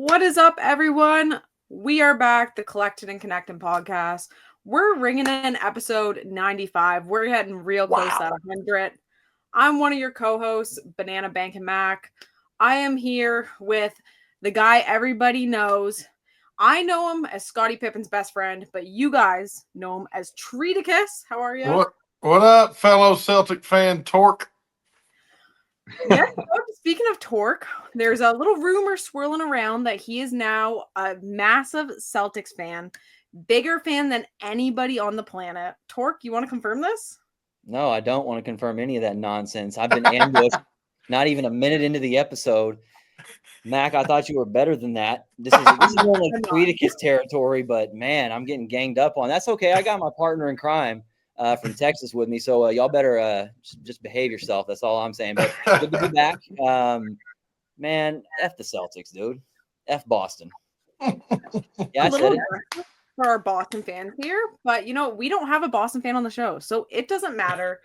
What is up, everyone? We are back, the Collectin and Connectin podcast. We're ringing in episode 95. We're getting real close to 100. I'm one of your co-hosts, BananaMac. I am here with the guy everybody knows. I know him as Scottie Pippen's best friend, but you guys know him as Treaticus. How are you? What up, fellow Celtic fan Tork? Yeah, speaking of Tork, there's a little rumor swirling around that he is now a massive Celtics fan, bigger fan than anybody on the planet. Tork, you want to confirm this? No, I don't want to confirm any of that nonsense. I've been ambushed not even a minute into the episode. Mac, I thought you were better than that. This is more like Creedicus territory, but man, I'm getting ganged up on. That's okay. I got my partner in crime from Texas with me, so y'all better just behave yourself. That's all I'm saying. But good to be back. Man, F the Celtics, dude. F Boston. Yeah, I said it. For our Boston fans here, but we don't have a Boston fan on the show, so it doesn't matter.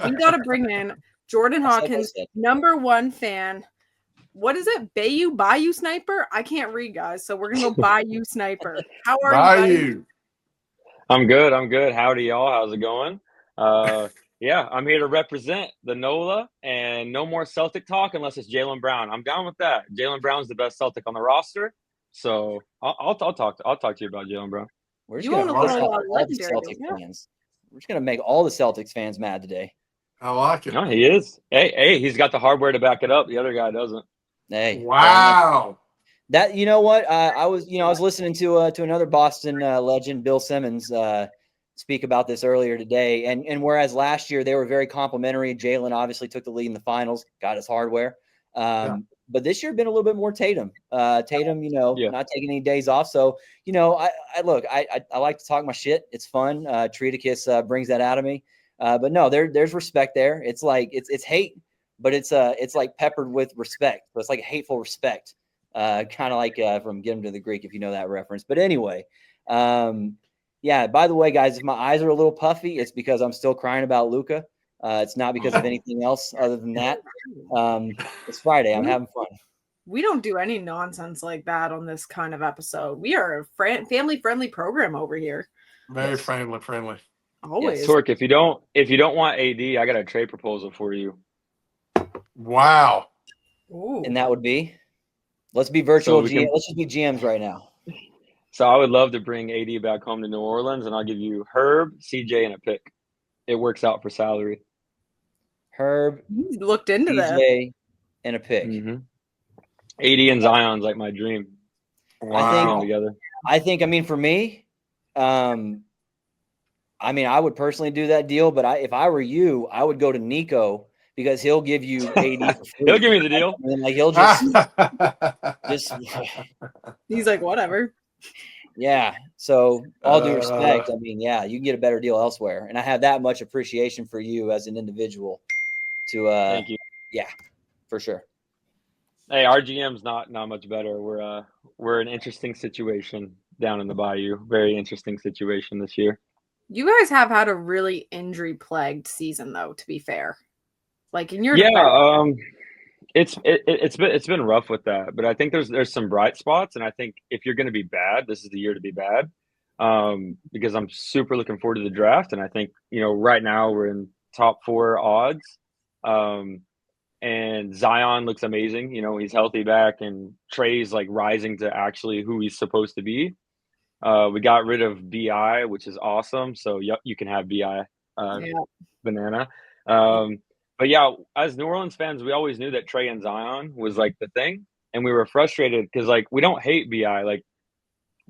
We got to bring in Jordan Hawkins, #1 fan. What is it? BayouSniper? I can't read, guys, so we're gonna go BayouSniper. How are you? I'm good. Howdy, y'all. How's it going? Yeah, I'm here to represent the NOLA, and no more Celtic talk unless it's Jaylen Brown. I'm down with that. Jaylen Brown's the best Celtic on the roster, so I'll talk to you about Jaylen Brown. We're just gonna make all the Celtics fans mad today. I like it. No, he is. Hey, he's got the hardware to back it up. The other guy doesn't. Hey, wow. That you know what? I was listening to another Boston legend, Bill Simmons, speak about this earlier today. And whereas last year they were very complimentary, Jaylen obviously took the lead in the finals, got his hardware. But this year been a little bit more Tatum. Not taking any days off. So I like to talk my shit. It's fun. Treaticus brings that out of me. But no, there's respect there. It's like it's hate, but it's like peppered with respect. So it's like a hateful respect. Kind of like from Get Him to the Greek, if you know that reference. But anyway, yeah, by the way, guys, if my eyes are a little puffy, it's because I'm still crying about Luka. It's not because of anything else other than that. It's Friday. I'm having fun. We don't do any nonsense like that on this kind of episode. We are a family-friendly program over here. Very friendly. Always. Yes. Tork, if you don't want AD, I got a trade proposal for you. Wow. Ooh. And that would be? Let's be virtual GM. Let's just be GMs right now. So I would love to bring AD back home to New Orleans, and I'll give you Herb, CJ, and a pick. It works out for salary. Herb, you looked into CJ, that, and a pick. Mm-hmm. AD and Zion's like my dream. Wow. I think. For me, I would personally do that deal. But if I were you, I would go to Nico because he'll give you AD for free. He'll give me the deal. And he'll just he's like, whatever. Yeah. So all due respect, you can get a better deal elsewhere. And I have that much appreciation for you as an individual to thank you. Yeah, for sure. Hey, our GM's not much better. We're an interesting situation down in the Bayou. Very interesting situation this year. You guys have had a really injury-plagued season, though, to be fair. Like in your it's been rough with that, but I think there's some bright spots, and I think if you're going to be bad, this is the year to be bad. Because I'm super looking forward to the draft, and I think right now we're in top 4 odds, and Zion looks amazing. He's healthy back, and Trey's like rising to actually who he's supposed to be. We got rid of BI, which is awesome. So you can have BI, banana. But yeah, as New Orleans fans, we always knew that Trey and Zion was like the thing, and we were frustrated because like we don't hate BI, like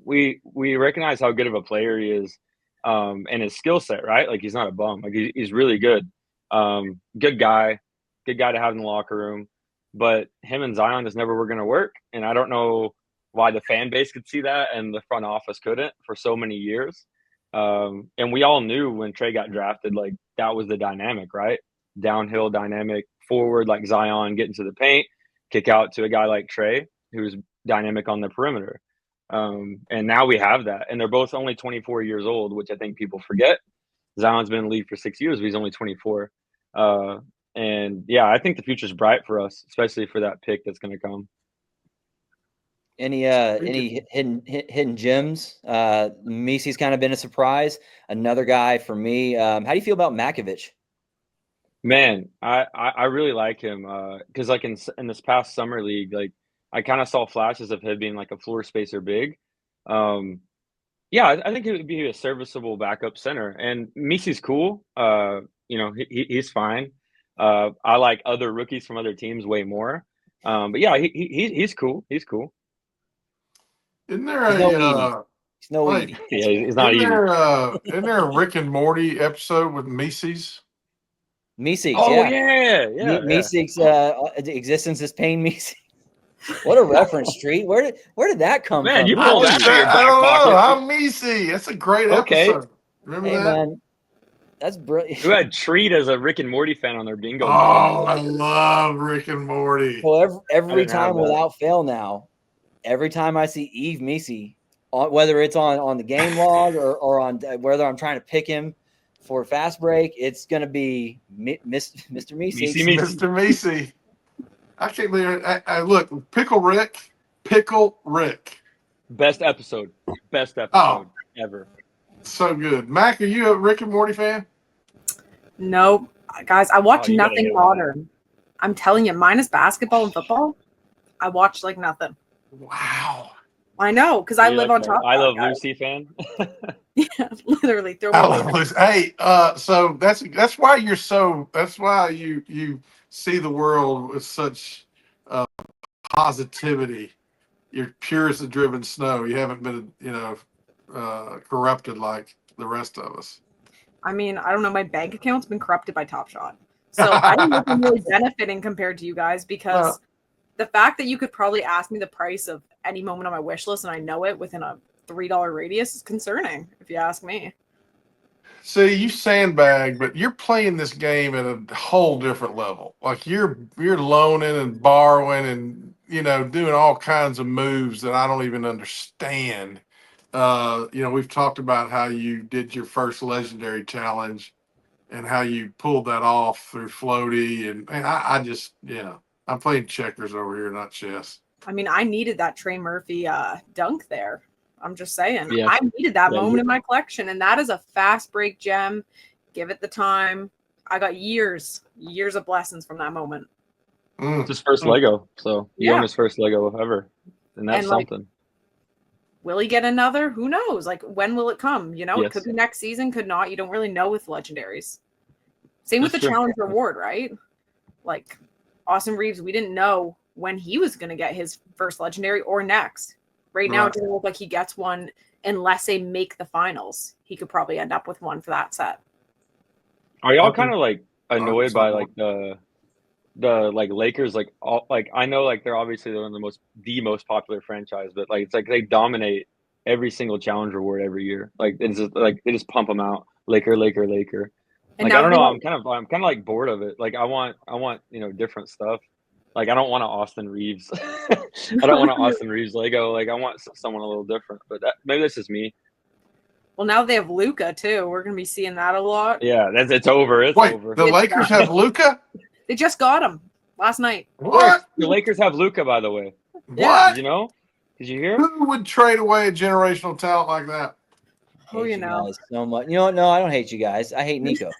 we recognize how good of a player he is, and his skill set, right? Like he's not a bum, like he's really good, good guy to have in the locker room. But him and Zion just never were going to work, and I don't know why the fan base could see that and the front office couldn't for so many years. And we all knew when Trey got drafted, like that was the dynamic, right? Downhill dynamic, forward like Zion, get into the paint, kick out to a guy like Trey, who's dynamic on the perimeter. And now we have that. And they're both only 24 years old, which I think people forget. Zion's been in the league for 6 years, but he's only 24. And yeah, I think the future's bright for us, especially for that pick that's going to come. Any hidden gems? Misi's kind of been a surprise. Another guy for me. How do you feel about Makovich? Man, I really like him because like in this past summer league, like I kind of saw flashes of him being like a floor spacer big. Yeah, I think it would be a serviceable backup center, and Misi's cool. He's fine. I like other rookies from other teams way more. But yeah, he's cool. He's cool. Isn't there He's no a Edie. He's no like, Edie. Yeah, he's not easy. isn't there a Rick and Morty episode with Macy's? Meeseeks, Oh yeah. yeah. Meeseeks, existence is pain. Meeseeks. What a reference, Street. Where did that come Man, from? you Who pulled knows that out of your I back don't know. pocket. I'm Macy. That's a great Okay. episode. Remember Hey, that? man, that's brilliant. Who had Treat as a Rick and Morty fan on their bingo Oh, card? I love Rick and Morty. Well, I every didn't have time that. without fail now, every time I see Eve Meesey, whether it's on the game log or on whether I'm trying to pick him for fast break, it's going to be Mr. Meesey. Mr. Macy. I can't believe it. I look, Pickle Rick. Best episode Oh. ever. So good. Mac, are you a Rick and Morty fan? Nope. Guys, I watch You gotta nothing get on modern. I'm telling you, minus basketball and football, I watch like nothing. Wow. I know, because I live on top. I Love Lucy fan. Yeah, literally. Throw me I a love laser. this. Hey, so that's why you're so. That's why you see the world with such positivity. You're pure as the driven snow. You haven't been, corrupted like the rest of us. I mean, I don't know. My bank account's been corrupted by TopShot. So I don't know if I'm really benefiting compared to you guys because the fact that you could probably ask me the price of any moment on my wish list and I know it within a $3 radius is concerning, if you ask me. See, you sandbag, but you're playing this game at a whole different level. Like you're loaning and borrowing and doing all kinds of moves that I don't even understand. We've talked about how you did your first legendary challenge and how you pulled that off through floaty, and I just I'm playing checkers over here, not chess. I mean, I needed that Trey Murphy dunk there. I'm just saying. Yeah. I needed that Yeah, moment in my collection, and that is a fast break gem. Give it the time. I got years of blessings from that moment. It's his first Lego, so he Yeah. won his first Lego ever, and that's And, like, something. Will he get another? Who knows? Like, when will it come? It Yes. could be next season, could not. You don't really know with legendaries. Same with the That's true. challenge reward, right? Like, Austin Reeves, we didn't know when he was going to get his first legendary or next. Right now, it doesn't look like he gets one unless they make the finals. He could probably end up with one for that set. Are y'all Okay. kind of like annoyed by like the like Lakers? Like all like I know like they're obviously one of the most popular franchise, but like it's like they dominate every single challenge reward every year. Like it's just like they just pump them out. Laker. And Like now I don't they know. have- I'm kind of like bored of it. Like I want different stuff. Like I don't want an Austin Reeves. I don't want an Austin Reeves Lego. Like I want someone a little different. But maybe this is me. Well, now they have Luka too. We're going to be seeing that a lot. Yeah, it's over. It's Wait, over. the Lakers have Luka? They just got him last night. What? The Lakers have Luka, by the way. Yeah. Did you know? Did you hear? Who would trade away a generational talent like that? Oh, Hate you know. guys so much. You know what? No, I don't hate you guys. I hate Nico.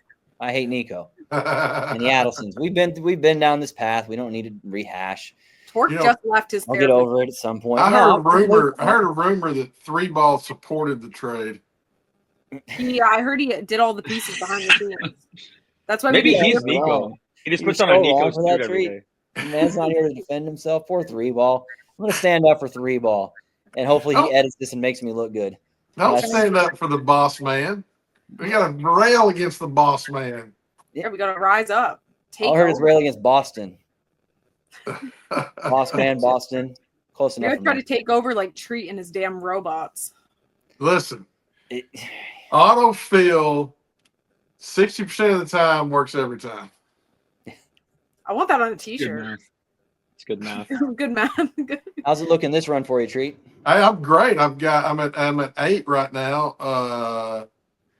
And the Adelsons. We've been down this path. We don't need to rehash. Tork just left his I'll get therapist. over it at some point. I No, heard a rumor that 3-ball supported the trade. I heard he did all the pieces behind the scenes. That's why Maybe we he's Nico. Nico. He just You're puts on a so Nico wrong for that suit every treat. day. The man's not here to defend himself. Poor 3-ball. I'm gonna stand up for 3-ball, and hopefully he edits this and makes me look good. Don't That's- stand up for the boss man. We got to rail against the boss man. Yeah, we got to rise up. Take All I heard is over. rail against Boston. Boss man, Boston. Close You're enough. gonna try to take over like Treat and his damn robots. Listen, It- autofill 60% of the time works every time. I want that on a Good t-shirt. math. It's good math. Good man. Good. How's it looking this run for you, Treat? Hey, I'm great. I'm at 8 right now.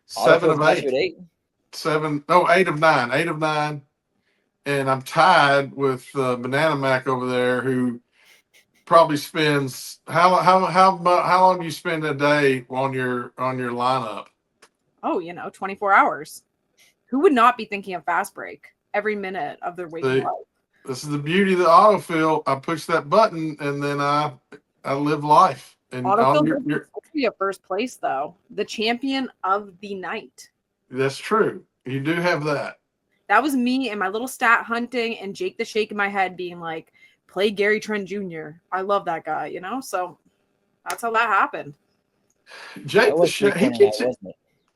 7 of Autofill's got you 8. at 8? 8 of 9. 8 of 9. And I'm tied with BananaMac over there, who probably spends how long do you spend a day on your lineup? Oh, 24 hours. Who would not be thinking of fast break every minute of their waking life? This is the beauty of the autofill. I push that button and then I live life. And Autofill is supposed to be a first place though. The champion of the night. That's true. You do have that. That was me and my little stat hunting and Jake the Shake in my head being like, play Gary Trent Jr. I love that guy, So that's how that happened. Jake the Shake,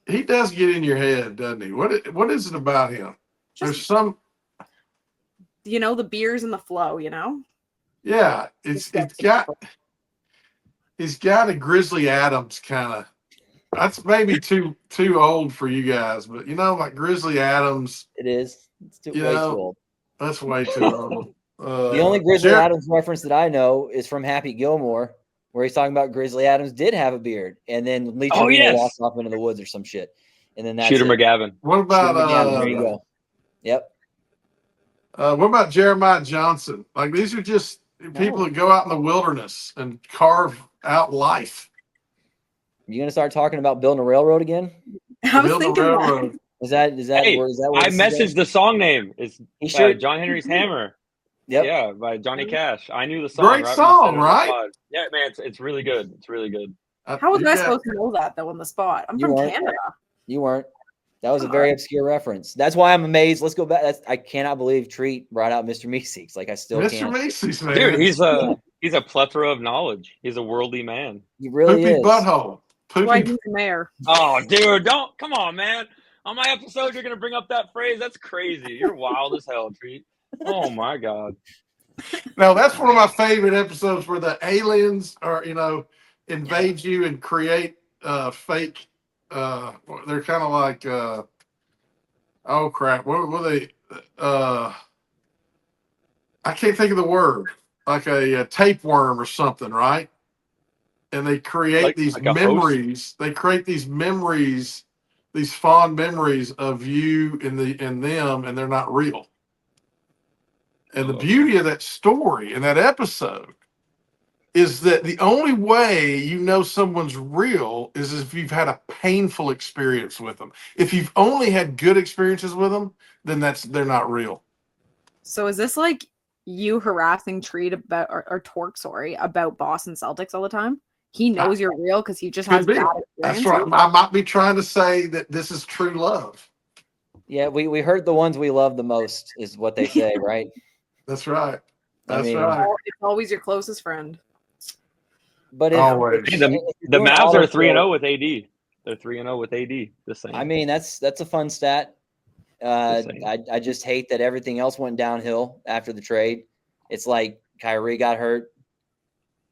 he does get in your head, doesn't he? What is it about him? There's some, the beers and the flow, Yeah, he's got a Grizzly Adams kind of. That's maybe too old for you guys, but like Grizzly Adams. It is. It's way too old. That's way too old. The only Grizzly Adams reference that I know is from Happy Gilmore, where he's talking about Grizzly Adams did have a beard, and then Lee walked off into the woods or some shit, and then that's Shooter McGavin. What about there you go. Yep. What about Jeremiah Johnson? Like these are just people that go out in the wilderness and carve out life. You gonna start talking about building a railroad again? I was thinking that. Is that Hey, where I messaged the song name. It's John Henry's Hammer. Yep. Yeah, by Johnny Cash. I knew the song. Great song, right? Yeah, man, it's really good. It's really good. How was I supposed to know that though on the spot? I'm from Canada. You weren't. That was a very obscure reference. That's why I'm amazed. Let's go back. I cannot believe Treat brought out Mr. Meeseeks. Like I still can't. Mr. Meeseeks, man. Dude, he's a plethora of knowledge. He's a worldly man. He really Poopy is. Butthole. Why he's the mayor? Oh, dude, come on, man. On my episode, you're gonna bring up that phrase. That's crazy. You're wild as hell, Treat. Oh my god. No, that's one of my favorite episodes where the aliens are, invade you and create fake. They're kind of like, oh crap, what were they? I can't think of the word. Like a tapeworm or something, right? And they create these memories. They create these memories, these fond memories of you and them, and they're not real. And the beauty of that story and that episode is that the only way someone's real is if you've had a painful experience with them. If you've only had good experiences with them, then they're not real. So is this like you harassing Treat about or Tork, about Boston Celtics all the time? He knows you're real because he just has bad experiences. That's right. I might be trying to say that this is true love. Yeah, we heard the ones we love the most is what they say, right? That's right. That's right. It's always your closest friend. But the Mavs are 3-0 with AD. They're 3-0 with AD. This thing. I mean, that's a fun stat. I just hate that everything else went downhill after the trade. It's like Kyrie got hurt.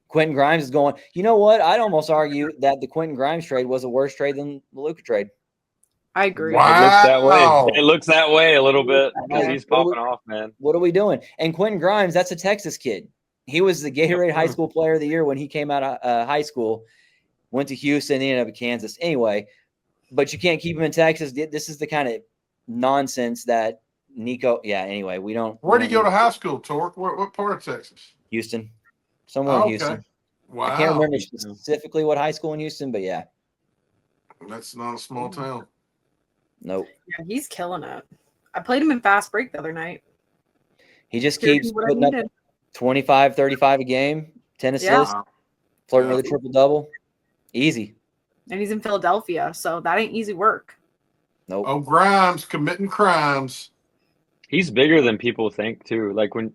Quentin Grimes is going. You know what? I'd almost argue that the Quentin Grimes trade was a worse trade than the Luka trade. I agree. Wow. It looks that way a little bit because he's popping off, man. What are we doing? And Quentin Grimes, that's a Texas kid. He was the Gatorade High School Player of the Year when he came out of high school. Went to Houston, he ended up in Kansas. Anyway, but you can't keep him in Texas. This is the kind of nonsense that Nico. Yeah. Anyway, we don't. Where did you go to high school, Tork? What part of Texas? Houston. Somewhere in Houston. Wow. I can't remember specifically what high school in Houston, but yeah. That's not a small town. Nope. Yeah, he's killing it. I played him in fast break the other night. He just keeps putting up 25, 35 a game, 10 assists, flirting with a triple-double. Easy. And he's in Philadelphia, so that ain't easy work. Nope. Oh, Grimes committing crimes. He's bigger than people think too. Like when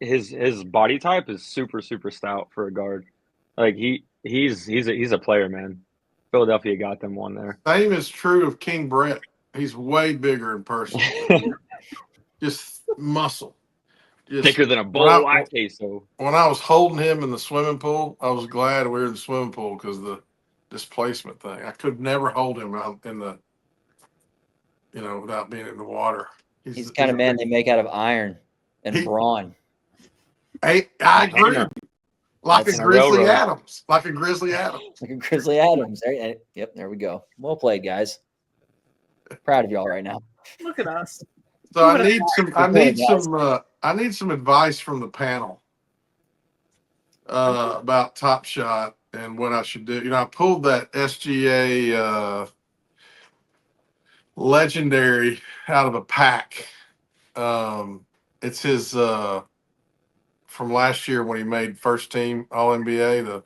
his body type is super, super stout for a guard. Like he's a player, man. Philadelphia got them one there. Same is true of King Brett. He's way bigger in person. Just muscle. Thicker than a bowl of queso. When I was holding him in the swimming pool, I was glad we were in the swimming pool because of the displacement thing. I could never hold him out in the, without being in the water. He's the kind of man they make out of iron and brawn. I agree. Like a Grizzly Adams. Like a Grizzly Adams. Like a Grizzly Adams. Yep, there we go. Well played, guys. Proud of y'all right now. Look at us. So I need some advice from the panel. about TopShot and what I should do. You know, I pulled that SGA legendary out of a pack. It's his from last year when he made first team All NBA. The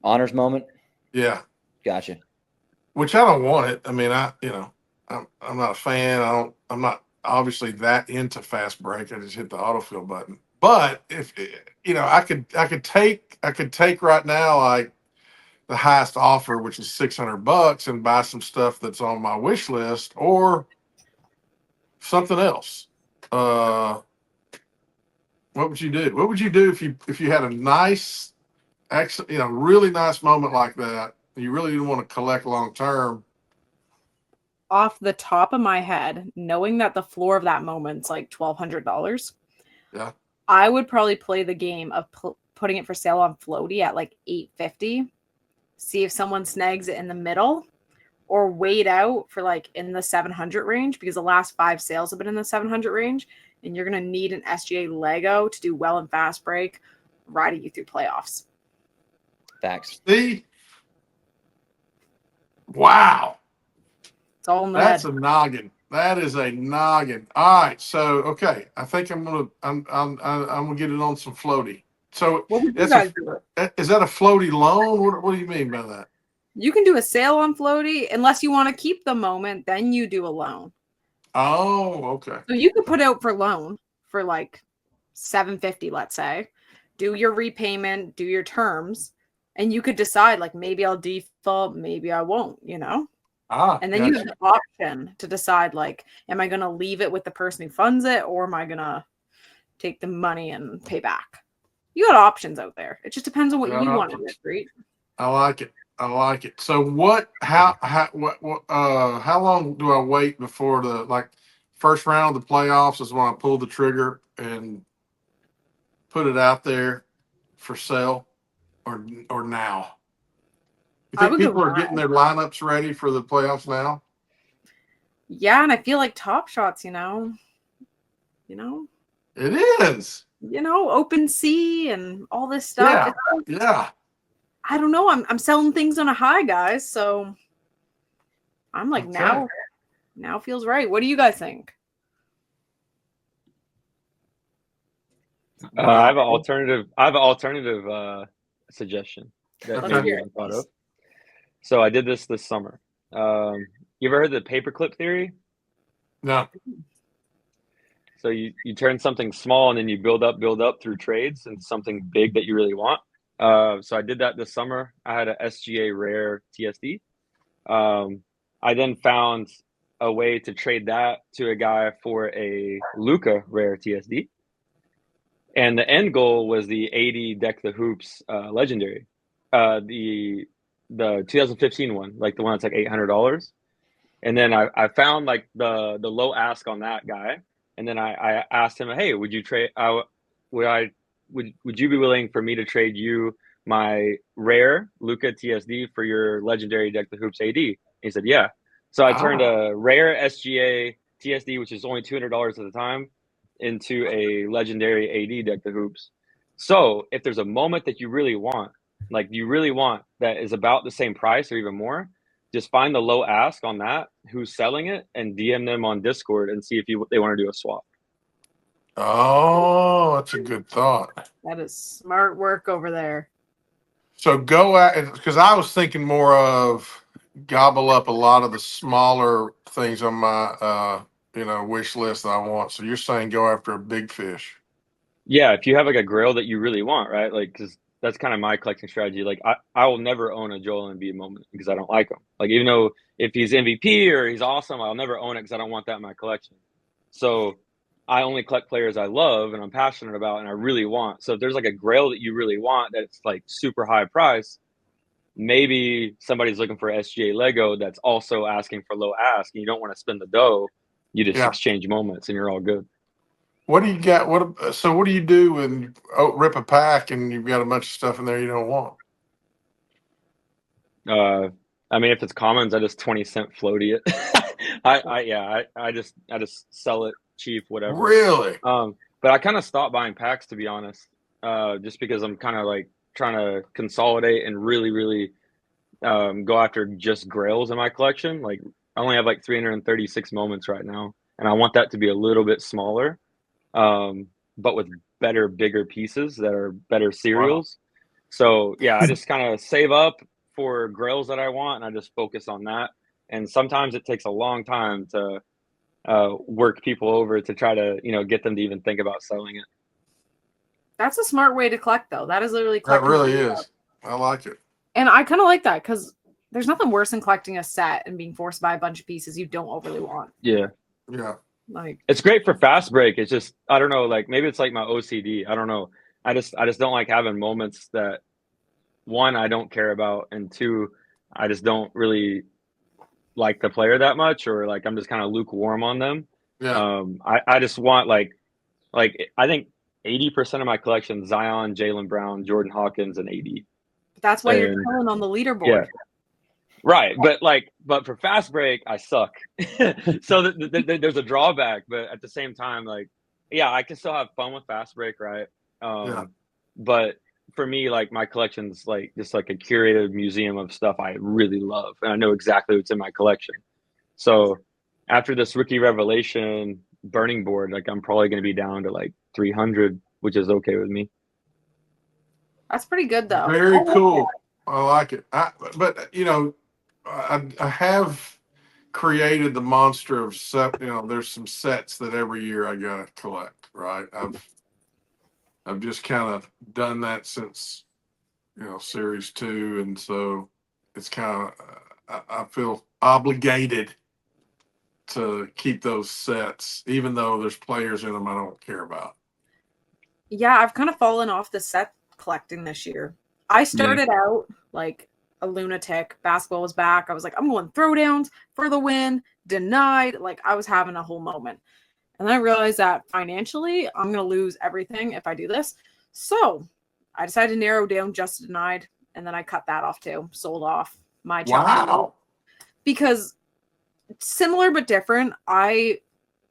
honors moment. Yeah, Gotcha. which I don't want it. I mean, I'm not a fan. I'm not obviously that into fast break. I just hit the autofill button. But if I could take right now like the highest offer, which is $600, and buy some stuff that's on my wish list or something else. What would you do? What would you do if you had a nice, really nice moment like that? You really didn't want to collect long term. Off the top of my head, knowing that the floor of that moment's like $1,200, Yeah, I would probably play the game of putting it for sale on Floaty at like $850. See if someone snags it in the middle, or wait out for like in the 700 range, because the last 5 sales have been in the 700 range, and you're gonna need an SGA Lego to do well in fast break, riding you through playoffs. Facts. See, wow. It's all in the That's head. a noggin. That is a noggin. All right, so okay, I think I'm gonna get it on some floaty. So What would you is guys do? that a floaty loan? What do you mean by that? You can do a sale on Floaty unless you want to keep the moment. Then you do a loan. Oh, okay. So you could put out for loan for like $750, let's say. Do your repayment, do your terms, and you could decide like maybe I'll default, maybe I won't. And then you have the option to decide like, am I going to leave it with the person who funds it, or am I going to take the money and pay back? You got options out there. It just depends on what you want to do, right? I like it. So how long do I wait before the first round of the playoffs is when I pull the trigger and put it out there for sale, or now? You think people are getting their lineups ready for the playoffs now? Yeah, and I feel like TopShot's, It is. Open sea and all this stuff. Yeah. I don't know. I'm selling things on a high, guys. So I'm like, now feels right. What do you guys think? I have an alternative suggestion that maybe you haven't thought of. So I did this summer. You ever heard the paperclip theory? No. So you turn something small and then you build up through trades into something big that you really want. So I did that this summer. I had a SGA rare TSD. I then found a way to trade that to a guy for a Luka rare TSD. And the end goal was the 80 Deck the Hoops legendary. The 2015 one, like the one that's like $800. And then I found like the low ask on that guy. And then I asked him, hey, would you trade? Would you be willing for me to trade you my rare Luka TSD for your legendary Deck the Hoops AD? And he said, yeah. So I turned a rare SGA TSD, which is only $200 at the time, into a legendary AD Deck the Hoops. So if there's a moment that you really want that is about the same price or even more, just find the low ask on that, who's selling it, and DM them on Discord and see if they want to do a swap. Oh, that's a good thought. That is smart work over there. So go at, because I was thinking more of gobble up a lot of the smaller things on my wish list that I want. So you're saying go after a big fish. Yeah, if you have like a grail that you really want, right? Like, because that's kind of my collecting strategy. Like, I will never own a Joel Embiid moment because I don't like him. Like, even though if he's MVP or he's awesome, I'll never own it because I don't want that in my collection. So I only collect players I love and I'm passionate about and I really want. So if there's like a grail that you really want that's like super high price, maybe somebody's looking for SGA Lego that's also asking for low ask and you don't want to spend the dough. You just exchange moments and you're all good. What do you got? What do you do when you rip a pack and you've got a bunch of stuff in there you don't want? I mean, if it's commons, I just 20-cent floaty it. I just sell it cheap, whatever. Really? But I kind of stopped buying packs, to be honest, just because I'm kind of like trying to consolidate and really go after just grails in my collection. Like I only have like 336 moments right now, and I want that to be a little bit smaller, but with better, bigger pieces that are better serials. Wow. So yeah, I just kind of save up for grails that I want, and I just focus on that. And sometimes it takes a long time to work people over to try to, get them to even think about selling it. That's a smart way to collect, though. That is literally collecting. That really is. I like it. And I kind of like that because there's nothing worse than collecting a set and being forced to buy a bunch of pieces you don't overly want. Yeah. Yeah. Like it's great for fast break. It's just, I don't know, like maybe it's like my OCD. I don't know. I just don't like having moments that, one, I don't care about, and two, I just don't really like the player that much, or like I'm just kind of lukewarm on them. Yeah. I just want like I think 80% of my collection, Zion, Jaylen Brown, Jordan Hawkins, and AD. That's why you're killing on the leaderboard. Yeah. Right, but for fast break, I suck. So there's a drawback, but at the same time, like, yeah, I can still have fun with fast break, right? Yeah. But for me, like my collection's like just like a curated museum of stuff I really love, and I know exactly what's in my collection. So after this rookie revelation burning board, like I'm probably going to be down to like 300, which is okay with me. That's pretty good, though. Very cool. I like it. But I have created the monster of set. There's some sets that every year I gotta collect. Right. I've just kind of done that since Series 2, and so it's kind of I feel obligated to keep those sets, even though there's players in them I don't care about. Yeah, I've kind of fallen off the set collecting this year. I started out like a lunatic. Basketball was back. I was like, I'm going throwdowns for the win. Denied. Like I was having a whole moment. And then I realized that financially, I'm going to lose everything if I do this. So I decided to narrow down just denied. And then I cut that off too. Sold off my challenge. Wow. Because similar but different, I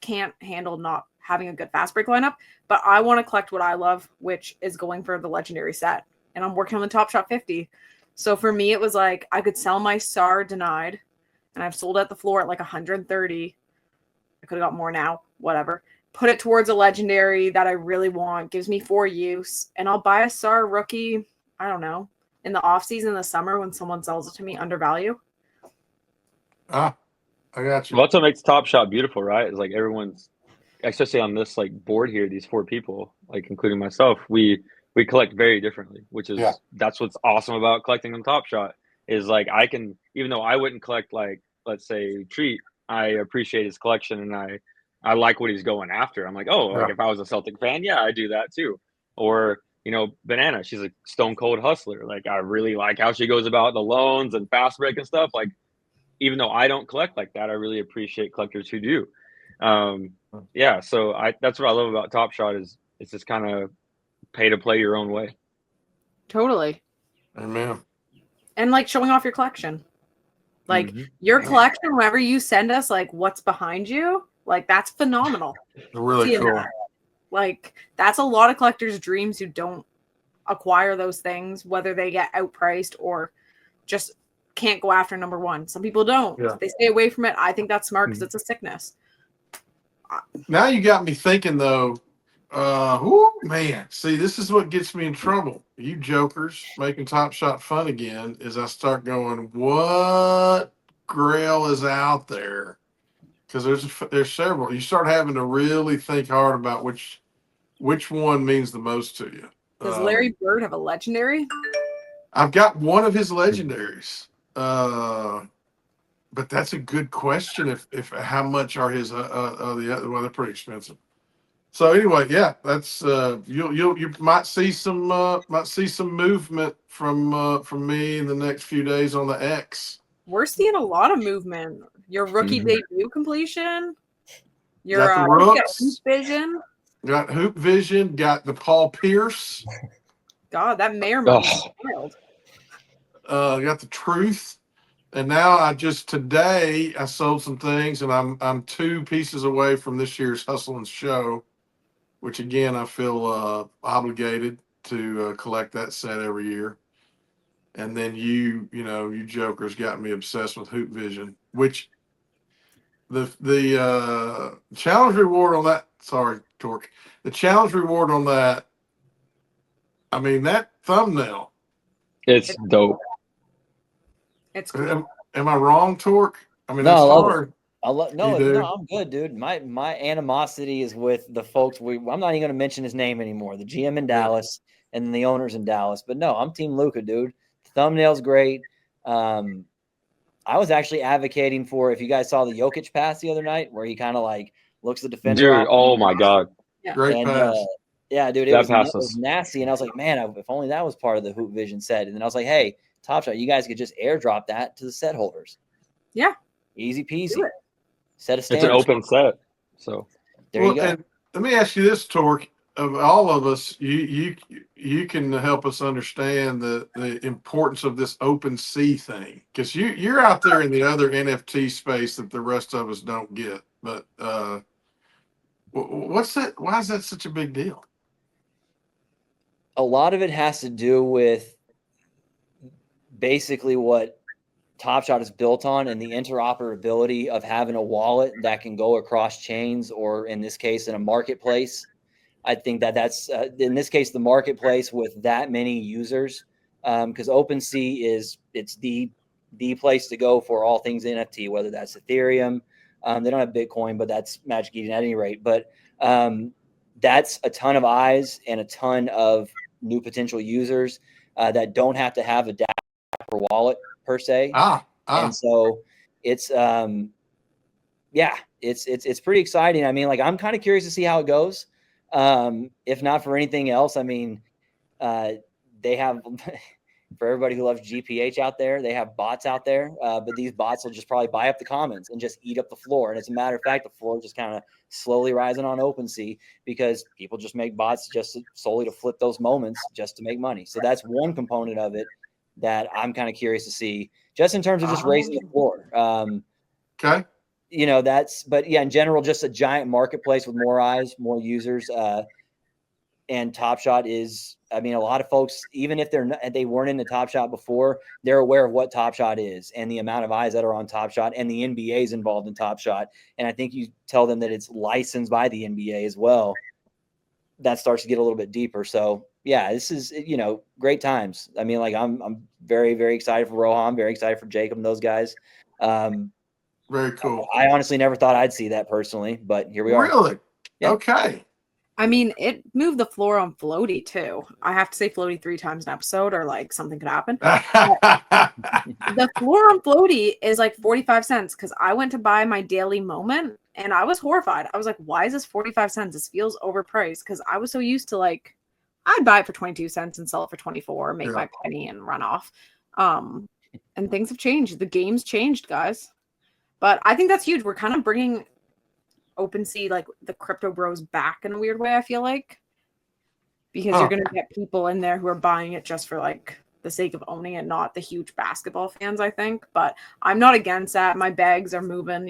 can't handle not having a good fast break lineup. But I want to collect what I love, which is going for the legendary set. And I'm working on the TopShot 50. So for me, it was like I could sell my SAR denied. And I've sold at the floor at like 130. I could have got more now. Whatever. Put it towards a legendary that I really want. Gives me 4 use. And I'll buy a SAR rookie, I don't know, in the off season in the summer when someone sells it to me under value. I got you. Well, that's what makes TopShot beautiful, right? It's like everyone's, especially on this like board here, these 4 people, like including myself, we collect very differently, which is that's what's awesome about collecting on TopShot is like I can, even though I wouldn't collect like, let's say Treat, I appreciate his collection and I like what he's going after. I'm like, oh, like if I was a Celtic fan, yeah, I do that too. Or, Banana, she's a stone cold hustler. Like I really like how she goes about the loans and fast break and stuff. Like, even though I don't collect like that, I really appreciate collectors who do. Yeah, so that's what I love about TopShot is it's just kind of pay to play your own way. Totally. Amen. And like showing off your collection. Like your collection, whenever you send us like what's behind you, like that's phenomenal. Really cool. That. Like that's a lot of collectors' dreams who don't acquire those things, whether they get outpriced or just can't go after number one. Some people don't. Yeah. They stay away from it. I think that's smart because it's a sickness. Now you got me thinking though. Man, see, this is what gets me in trouble. You jokers making TopShot fun again. Is I start going, what grail is out there? Because there's several. You start having to really think hard about which one means the most to you. Does Larry Bird have a legendary? I've got one of his legendaries. But that's a good question. If how much are his the other? Well, they're pretty expensive. So anyway, yeah, that's you might see some movement from me in the next few days on the X. We're seeing a lot of movement. Your rookie debut completion. Your got the Rooks, Vision. Got Hoop Vision. Got the Paul Pierce. God, that mayor mode is wild. Got the Truth. And now today I sold some things, and I'm 2 pieces away from this year's Hustle and Show, which again I feel obligated. to collect that set every year. And then you jokers got me obsessed with Hoop Vision, which the challenge reward on that. Sorry, Tork. The challenge reward on that. I mean, that thumbnail. It's dope. It's cool. Am I wrong, Tork? I mean, No, that's I love hard. it. I'm good, dude. My animosity is with the folks. I'm not even going to mention his name anymore. The GM in Dallas and then the owners in Dallas. But no, I'm Team Luka, dude. The thumbnail's great. I was actually advocating for, if you guys saw the Jokic pass the other night, where he kind of like looks the defender. Dude, oh my God. Yeah. Great pass. Yeah, dude, it was nasty. And I was like, man, if only that was part of the Hoop Vision set. And then I was like, hey, TopShot, you guys could just airdrop that to the set holders. Yeah. Easy peasy. Set a It's standard. an open set. So there you go. And let me ask you this, Tork. Of all of us, you can help us understand the importance of this open sea thing, because you're out there in the other NFT space that the rest of us don't get. But what's that? Why is that such a big deal? A lot of it has to do with basically what TopShot is built on, and the interoperability of having a wallet that can go across chains, or in this case, in a marketplace. I think that's in this case the marketplace with that many users, because OpenSea it's the place to go for all things NFT, whether that's Ethereum. They don't have Bitcoin, but that's Magic Eden at any rate. But that's a ton of eyes and a ton of new potential users that don't have to have a Dapper wallet per se. And so it's it's pretty exciting. I mean, like, I'm kind of curious to see how it goes. If not for anything else, I mean, they have for everybody who loves GPH out there, they have bots out there, but these bots will just probably buy up the commons and just eat up the floor. And as a matter of fact, the floor is just kind of slowly rising on OpenSea, because people just make bots just solely to flip those moments just to make money. So that's one component of it that I'm kind of curious to see, just in terms of just raising the floor. Okay. But yeah, in general, just a giant marketplace with more eyes, more users. And TopShot is, I mean, a lot of folks, even if they weren't into TopShot before, they're aware of what TopShot is and the amount of eyes that are on TopShot, and the NBA is involved in TopShot. And I think you tell them that it's licensed by the NBA as well, that starts to get a little bit deeper. So yeah, this is, great times. I mean, like, I'm very, very excited for Rohan, very excited for Jacob and those guys. Very cool. I honestly never thought I'd see that personally, but here we are. Really? Yeah. Okay. I mean, it moved the floor on Floaty too. I have to say Floaty 3 times an episode, or like something could happen. The floor on Floaty is like 45 cents, because I went to buy my daily moment and I was horrified. I was like, why is this 45 cents? This feels overpriced, because I was so used to, like, I'd buy it for 22 cents and sell it for 24, make my penny and run off. And things have changed. The game's changed, guys. But I think that's huge. We're kind of bringing OpenSea, like the crypto bros, back in a weird way, I feel like, because you're going to get people in there who are buying it just for like the sake of owning it, not the huge basketball fans, I think. But I'm not against that. My bags are moving,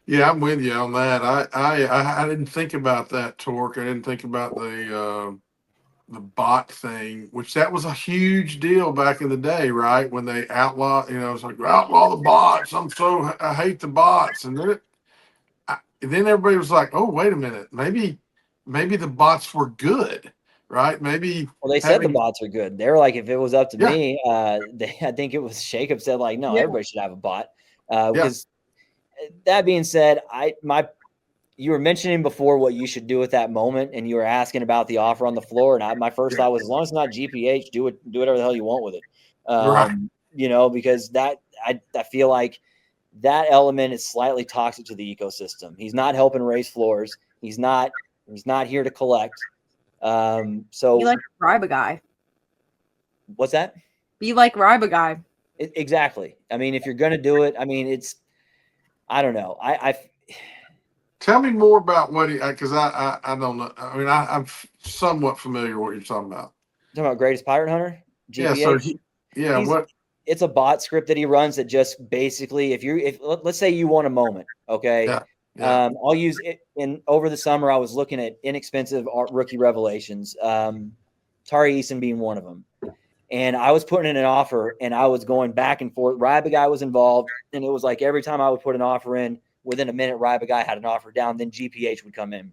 Yeah, I'm with you on that. I didn't think about that, Torque. I didn't think about the bot thing, which that was a huge deal back in the day, right? When they outlawed, it's like, outlaw the bots. I hate the bots. And then everybody was like, oh, wait a minute. Maybe the bots were good, right? Maybe. Well, they said the bots are good. They were like, if it was up to me, I think it was Jacob said, like, no, everybody should have a bot. Because that being said, you were mentioning before what you should do at that moment, and you were asking about the offer on the floor. And my first thought was, as long as it's not GPH, do whatever the hell you want with it. Right. Because that I feel like that element is slightly toxic to the ecosystem. He's not helping raise floors. He's not here to collect. So be like Ryba guy. What's that? Be like Ryba guy. Exactly. I mean, if you're going to do it, I mean, I don't know. Tell me more about what because I don't know. I mean, I'm somewhat familiar with what you're talking about. Talking about Greatest Pirate Hunter? GPH? Yeah. So it's a bot script that he runs that just basically, if let's say you want a moment, okay? Yeah. Yeah. I'll use it over the summer. I was looking at inexpensive rookie revelations, Tari Eason being one of them. And I was putting in an offer and I was going back and forth. Rybagai was involved. And it was like every time I would put an offer in, within a minute, Rybagai had an offer down. Then GPH would come in.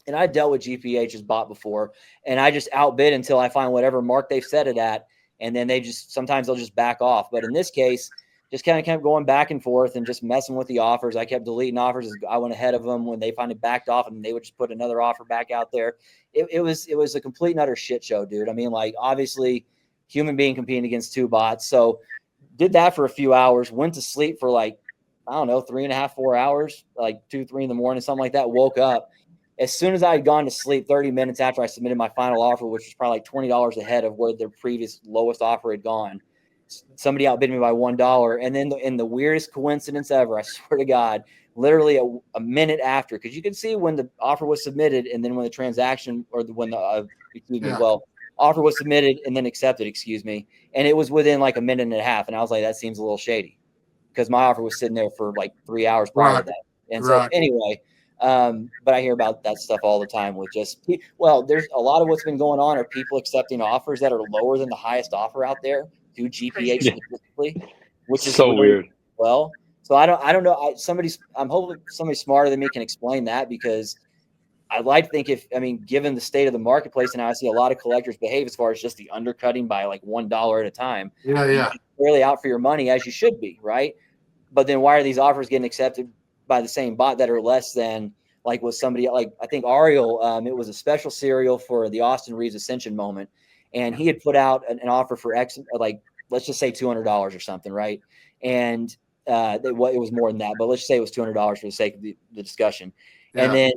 And I dealt with GPH's bot before. And I just outbid until I find whatever mark they've set it at. And then sometimes they'll just back off. But in this case, just kind of kept going back and forth and just messing with the offers. I kept deleting offers as I went ahead of them when they finally backed off, and they would just put another offer back out there. It was a complete and utter shit show, dude. I mean, like, obviously, human being competing against two bots. So did that for a few hours, went to sleep for like, I don't know, 3.5, 4 hours, like 2, 3 in the morning, something like that. Woke up. As soon as I had gone to sleep, 30 minutes after I submitted my final offer, which was probably like $20 ahead of where their previous lowest offer had gone, somebody outbid me by $1. And then in the weirdest coincidence ever, I swear to God, literally a minute after, because you can see when the offer was submitted and then when the transaction or when the offer was submitted and then accepted, and it was within like a minute and a half. And I was like, that seems a little shady because my offer was sitting there for like 3 hours prior to that. And so anyway, but I hear about that stuff all the time with just, there's a lot of what's been going on are people accepting offers that are lower than the highest offer out there through GPH specifically, which is so weird. Well, so I don't know. I'm hoping somebody smarter than me can explain that, because I'd like to think given the state of the marketplace and how I see a lot of collectors behave as far as just the undercutting by like $1 at a time. Yeah. Really out for your money, as you should be, right? But then why are these offers getting accepted by the same bot that are less than like with somebody like, I think Ariel, it was a special serial for the Austin Reeves Ascension moment. And he had put out an offer for X, like, let's just say $200 or something. Right. And it was more than that, but let's just say it was $200 for the sake of the discussion. Yeah. And then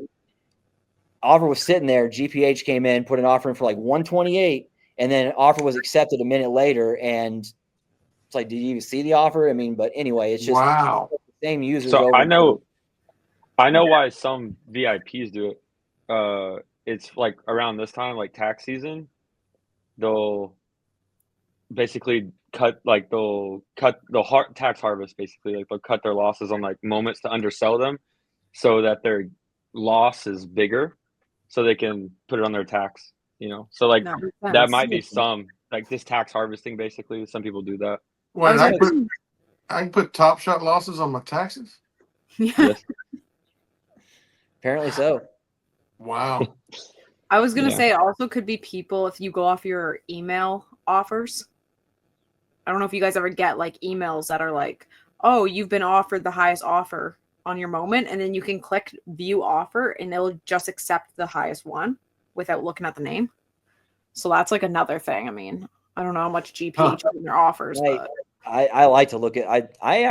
offer was sitting there. GPH came in, put an offer in for like 128, and then an offer was accepted a minute later. And it's like, did you even see the offer? I mean, but anyway, it's just the same users. So I know why some VIPs do it. It's like around this time, like tax season, they'll basically cut tax harvest, basically. Like they'll cut their losses on like moments to undersell them so that their loss is bigger so they can put it on their tax, So like that might be some like this tax harvesting, basically. Some people do that. Wait, I can put TopShot losses on my taxes? Yes. Apparently so. Wow. I was going to say it also could be people, if you go off your email offers. I don't know if you guys ever get like emails that are like, oh, you've been offered the highest offer on your moment. And then you can click view offer and it'll just accept the highest one without looking at the name. So that's like another thing. I mean, I don't know how much GPH in their offers, but I like to look at I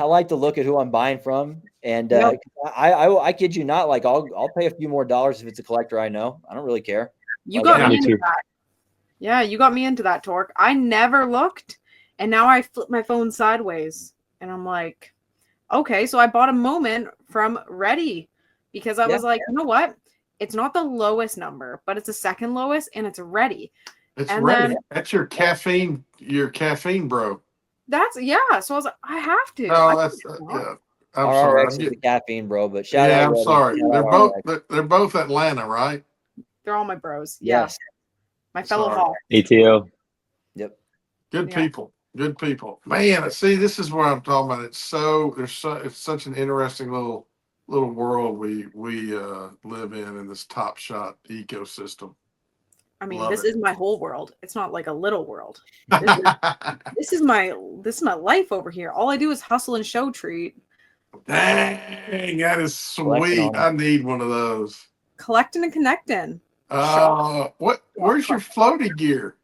like to look at who I'm buying from, and I kid you not, like I'll pay a few more dollars if it's a collector I know. I don't really care. You got me into that. Yeah, you got me into that, Tork. I never looked, and now I flip my phone sideways, and I'm like, okay, so I bought a moment from Ready because I was like, you know what? It's not the lowest number, but it's the second lowest, and it's Ready. It's Ready. That's your caffeine bro. That's So I was like, I have to. No, I'm sorry. I'm the caffeine bro, but shout out. I'm sorry. They're both Atlanta, right? They're all my bros. Yes. My fellow Hawks. ATL. Yep. Good people. Good people. Man, see, this is what I'm talking about. It's such an interesting little world we live in this TopShot ecosystem. I mean, this is my whole world. It's not like a little world. This is my life over here. All I do is hustle and show treat. Dang, that is sweet. I need one of those. Collectin and Connectin. Where's your floaty gear?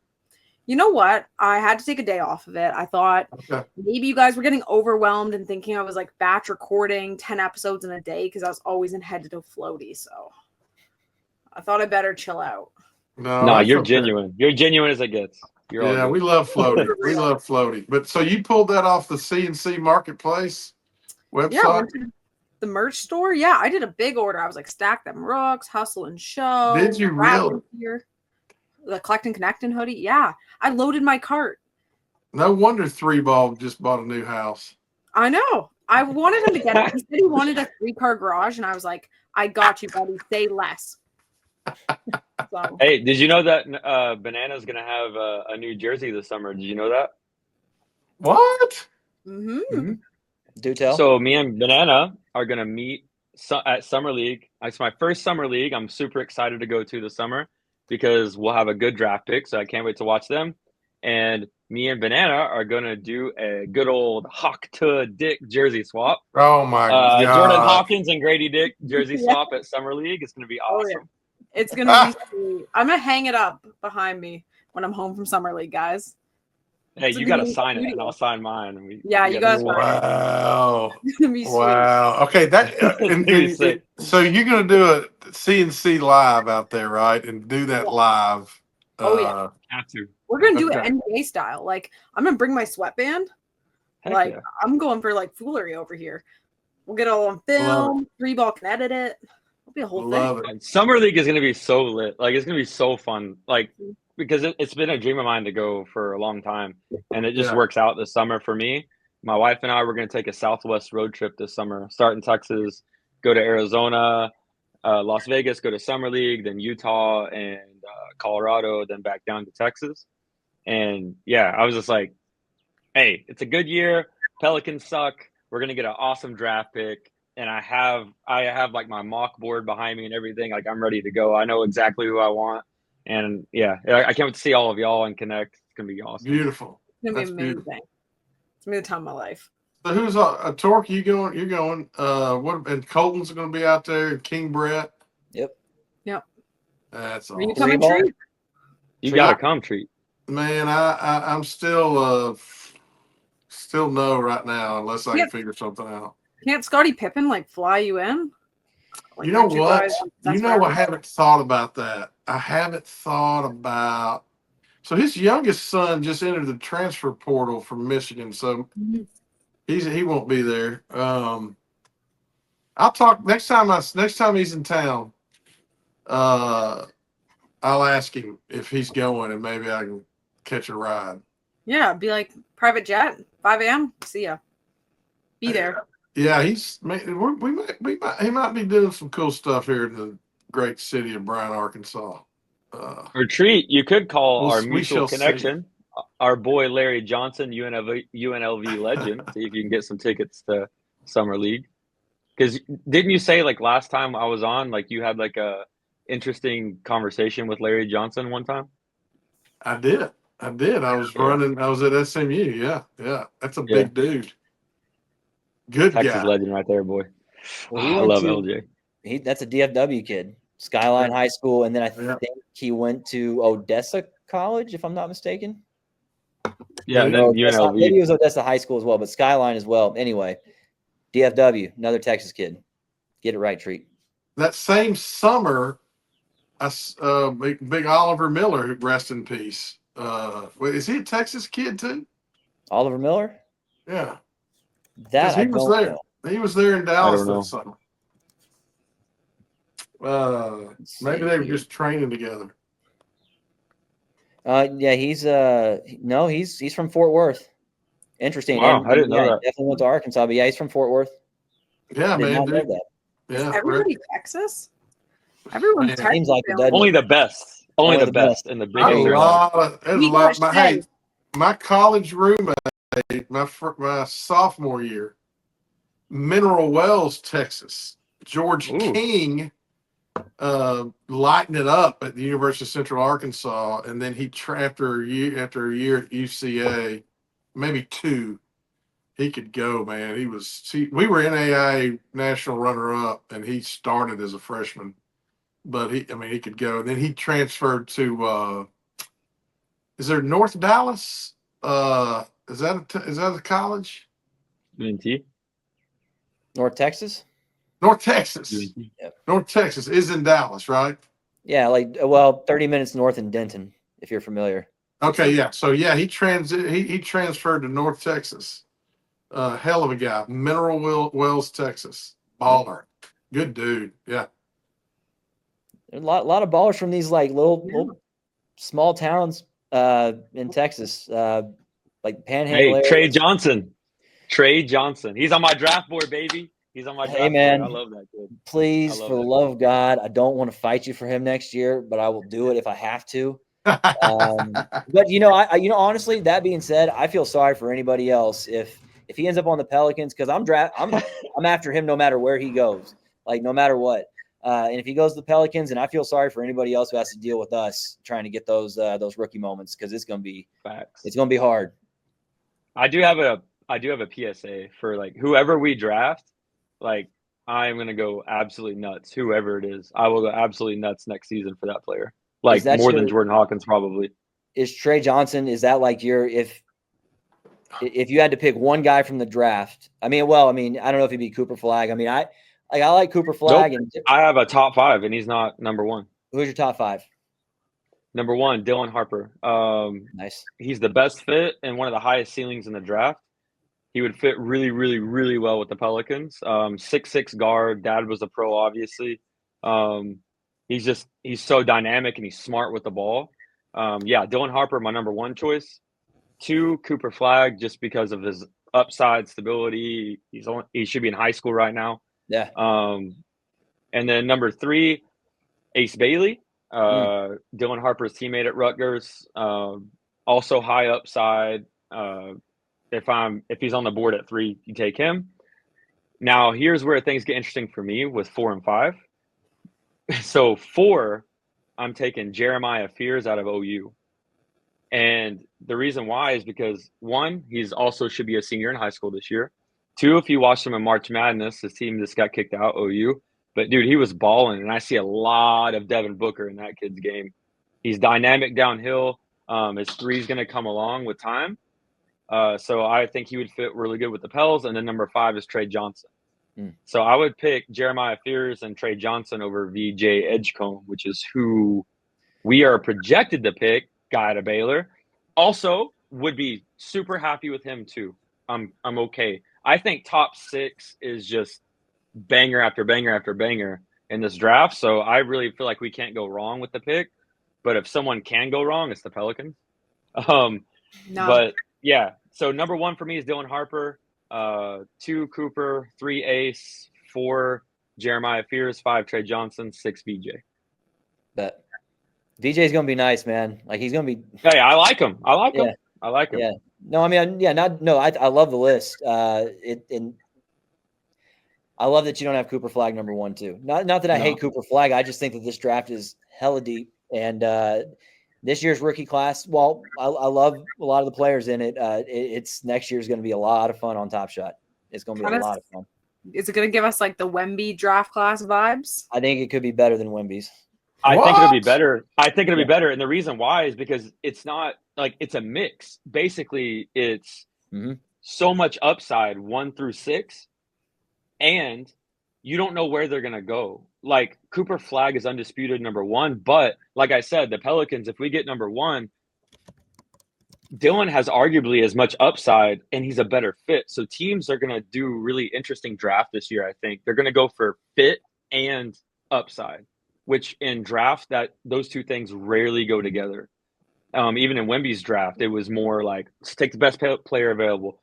You know what? I had to take a day off of it. I thought maybe you guys were getting overwhelmed and thinking I was like batch recording 10 episodes in a day because I was always in head to toe floaty. So I thought I better chill out. No, you're genuine. You're genuine as it gets. We love floaty. We love floaty. But so you pulled that off the C&C marketplace website? Yeah, I went to the merch store. Yeah, I did a big order. I was like, stack them rooks, hustle and show. Did you really? The Collectin Connectin hoodie. Yeah, I loaded my cart. No wonder 3 Ball just bought a new house. I know. I wanted him to get it. He said he wanted a 3-car garage, and I was like, I got you, buddy. Say less. So, Hey, did you know that Banana's gonna have a new jersey this summer? Did you know that? What? mm-hmm. Do tell. So me and Banana are gonna meet at Summer League. It's my first Summer League. I'm super excited to go to this summer because we'll have a good draft pick. So I can't wait to watch them. And me and Banana are gonna do a good old Hawk to Dick jersey swap. Oh my God. Jordan Hawkins and Grady Dick jersey swap at Summer League. It's gonna be awesome. Oh, yeah. It's gonna be sweet. I'm gonna hang it up behind me when I'm home from Summer League, guys. Hey, you gotta sign it, and I'll sign mine. You guys. Wow. It's gonna be sweet. Wow. Okay, that so you're gonna do a C&C live out there, right? And do that live. Oh, Have to. We're gonna do it NBA style. Like, I'm gonna bring my sweatband. Heck yeah. I'm going for like foolery over here. We'll get it all on film. 3-ball can edit it. It'll be a whole Love thing. it. Summer League is gonna be so lit. Like, it's gonna be so fun. Like, because it's been a dream of mine to go for a long time, and it just works out this summer for me. My wife and I were going to take a Southwest road trip this summer, start in Texas, go to Arizona, Las Vegas, go to Summer League, then Utah and Colorado, then back down to Texas. And yeah, I was just like, hey, it's a good year. Pelicans suck. We're going to get an awesome draft pick. And I have like my mock board behind me and everything. Like, I'm ready to go. I know exactly who I want. And yeah, I can't wait to see all of y'all and connect. It's gonna be awesome. Beautiful. It's gonna be amazing. Beautiful. It's gonna be the time of my life. So who's Tork? You going? You're going. What? And Colton's going to be out there. And King Brett. Yep. That's Are you awesome. coming, Treat? You gotta come, Treat. Man, I'm still no right now unless I can figure something out. Can't Scottie Pippen like fly you in? Like, You know what? I haven't thought about that. I haven't thought about. So his youngest son just entered the transfer portal from Michigan, so he won't be there. I'll talk next time he's in town. I'll ask him if he's going, and maybe I can catch a ride. Yeah, be like private jet, 5 a.m. See ya. Be there. Yeah, he might be doing some cool stuff here in the great city of Bryan, Arkansas. Or Treat, you could call our we mutual shall connection, our boy Larry Johnson, UNLV legend. See if you can get some tickets to Summer League. Because didn't you say like last time I was on, like you had like a interesting conversation with Larry Johnson one time? I did. I was running. I was at SMU. Yeah. That's a big dude. Good Texas guy. legend right there, boy. Well, I love LJ. That's a DFW kid, Skyline High School, and then I think he went to Odessa College, if I'm not mistaken. Yeah, and then UNLV. Maybe it was Odessa High School as well, but Skyline as well. Anyway, DFW, another Texas kid. Get it right, Treat. That same summer, big Oliver Miller, rest in peace. Is he a Texas kid too? Oliver Miller? Yeah. That he was there. He was there in Dallas that summer. Maybe they were just training together. Yeah, he's from Fort Worth. Interesting. Wow, and I didn't know that. Definitely went to Arkansas, but yeah, he's from Fort Worth. Yeah, man. Dude. Yeah, everybody Texas. Everyone's Texas. Seems like only the best. Only the best in the big Hey, my college roommate, my sophomore year, Mineral Wells, Texas. George King lighting it up at the University of Central Arkansas, and then he after a year at UCA, maybe 2, he could go, man. We were NAIA national runner-up, and he started as a freshman, but he could go. And then he transferred to is there North Dallas? Is that a college? UNT. North Texas? North Texas. Yep. North Texas is in Dallas, right? Yeah, 30 minutes north in Denton, if you're familiar. Okay, yeah. So yeah, he transferred to North Texas. Hell of a guy. Mineral Wells, Texas. Baller. Good dude. Yeah. There's a lot of ballers from these little small towns in Texas, like Panhandle. Hey, Trey Johnson. Trey Johnson. He's on my draft board, baby. He's on my draft board. Man, I love that kid. Please, for the love of God, I don't want to fight you for him next year, but I will do it if I have to. But honestly, that being said, I feel sorry for anybody else if he ends up on the Pelicans, because I'm after him no matter where he goes, like no matter what. And if he goes to the Pelicans, and I feel sorry for anybody else who has to deal with us trying to get those rookie moments, because it's gonna be facts. It's gonna be hard. I do have a PSA for like whoever we draft. Like, I'm gonna go absolutely nuts. Whoever it is, I will go absolutely nuts next season for that player. Like more than Jordan Hawkins, probably. Is Trey Johnson? Is that like if you had to pick one guy from the draft? I mean, I don't know if he'd be Cooper Flag. I mean, I like Cooper Flag. Nope. And I have a top 5, and he's not number 1. Who's your top 5? Number 1, Dylan Harper. Nice. He's the best fit and one of the highest ceilings in the draft. He would fit really, really, really well with the Pelicans. 6'6" guard. Dad was a pro, obviously. He's so dynamic and he's smart with the ball. Dylan Harper, my number 1 choice. 2, Cooper Flag, just because of his upside stability. He should be in high school right now. Yeah. And then number 3, Ace Bailey. Dylan Harper's teammate at Rutgers. Also high upside. If he's on the board at 3, you take him. Now, here's where things get interesting for me with 4 and 5. So 4, I'm taking Jeremiah Fears out of OU. And the reason why is because 1, he's also should be a senior in high school this year. 2, if you watch him in March Madness, his team just got kicked out, OU. But, dude, he was balling, and I see a lot of Devin Booker in that kid's game. He's dynamic downhill. His three's going to come along with time. So I think he would fit really good with the Pels. And then number 5 is Trey Johnson. So I would pick Jeremiah Fears and Trey Johnson over VJ Edgecombe, which is who we are projected to pick, guy to Baylor. Also, would be super happy with him too. I'm okay. I think top 6 is just banger after banger after banger in this draft. So I really feel like we can't go wrong with the pick. But if someone can go wrong, it's the Pelicans. No. But yeah, so number 1 for me is Dylan Harper. 2, Cooper. 3, Ace. 4, Jeremiah Fears. 5, Trey Johnson. 6, VJ. But VJ's gonna be nice, man. Like, he's gonna be. Hey, I like him. I like him. Yeah. No, I mean, I love the list. And I love that you don't have Cooper Flag number 1 too. Not that I hate Cooper Flag. I just think that this draft is hella deep, and this year's rookie class. Well, I love a lot of the players in it. It's next year's going to be a lot of fun on TopShot. It's going to be a lot of fun. Is it going to give us like the Wemby draft class vibes? I think it could be better than Wemby's. I think it'll be better. Be better. And the reason why is because it's not like it's a mix. Basically, it's so much upside 1 through 6, and you don't know where they're going to go. Like, Cooper Flag is undisputed number 1, but like I said, the Pelicans, if we get number 1, Dylan has arguably as much upside, and he's a better fit. So teams are going to do really interesting draft this year, I think. They're going to go for fit and upside, which in draft, that those two things rarely go together. Even in Wemby's draft, it was more like, let's take the best player available.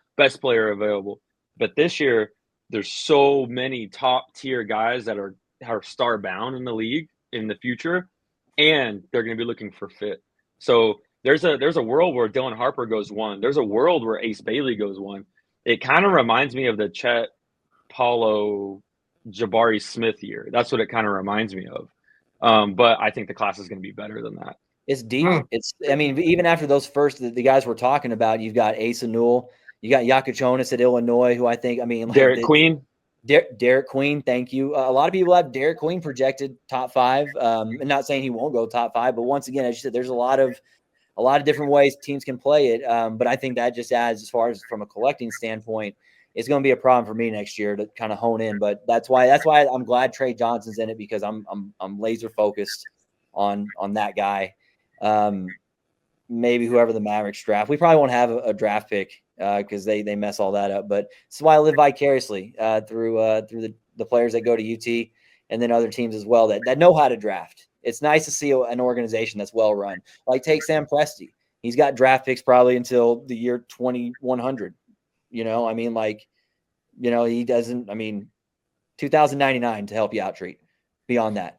But this year, there's so many top-tier guys that are star-bound in the league in the future, and they're going to be looking for fit. So there's a world where Dylan Harper goes 1. There's a world where Ace Bailey goes 1. It kind of reminds me of the Chet, Paulo, Jabari Smith year. That's what it kind of reminds me of. But I think the class is going to be better than that. It's deep. Even after those first, the guys we're talking about, you've got Asa Newell, you got Yakuchonis at Illinois, who I think, Derek Queen. Derek Queen, thank you. A lot of people have Derek Queen projected top 5. I'm not saying he won't go top 5, but once again, as you said, there's a lot of different ways teams can play it. But I think that just adds, as far as from a collecting standpoint, it's going to be a problem for me next year to kind of hone in. But that's why I'm glad Trey Johnson's in it, because I'm laser focused on that guy. Maybe whoever the Mavericks draft, we probably won't have a draft pick because they mess all that up. But that's why I live vicariously through the players that go to UT and then other teams as well that know how to draft. It's nice to see an organization that's well run. Like, take Sam Presti. He's got draft picks probably until the year 2100. You know, I mean, like, you know, he doesn't. I mean, 2,099 to help you out, Treat. Beyond that.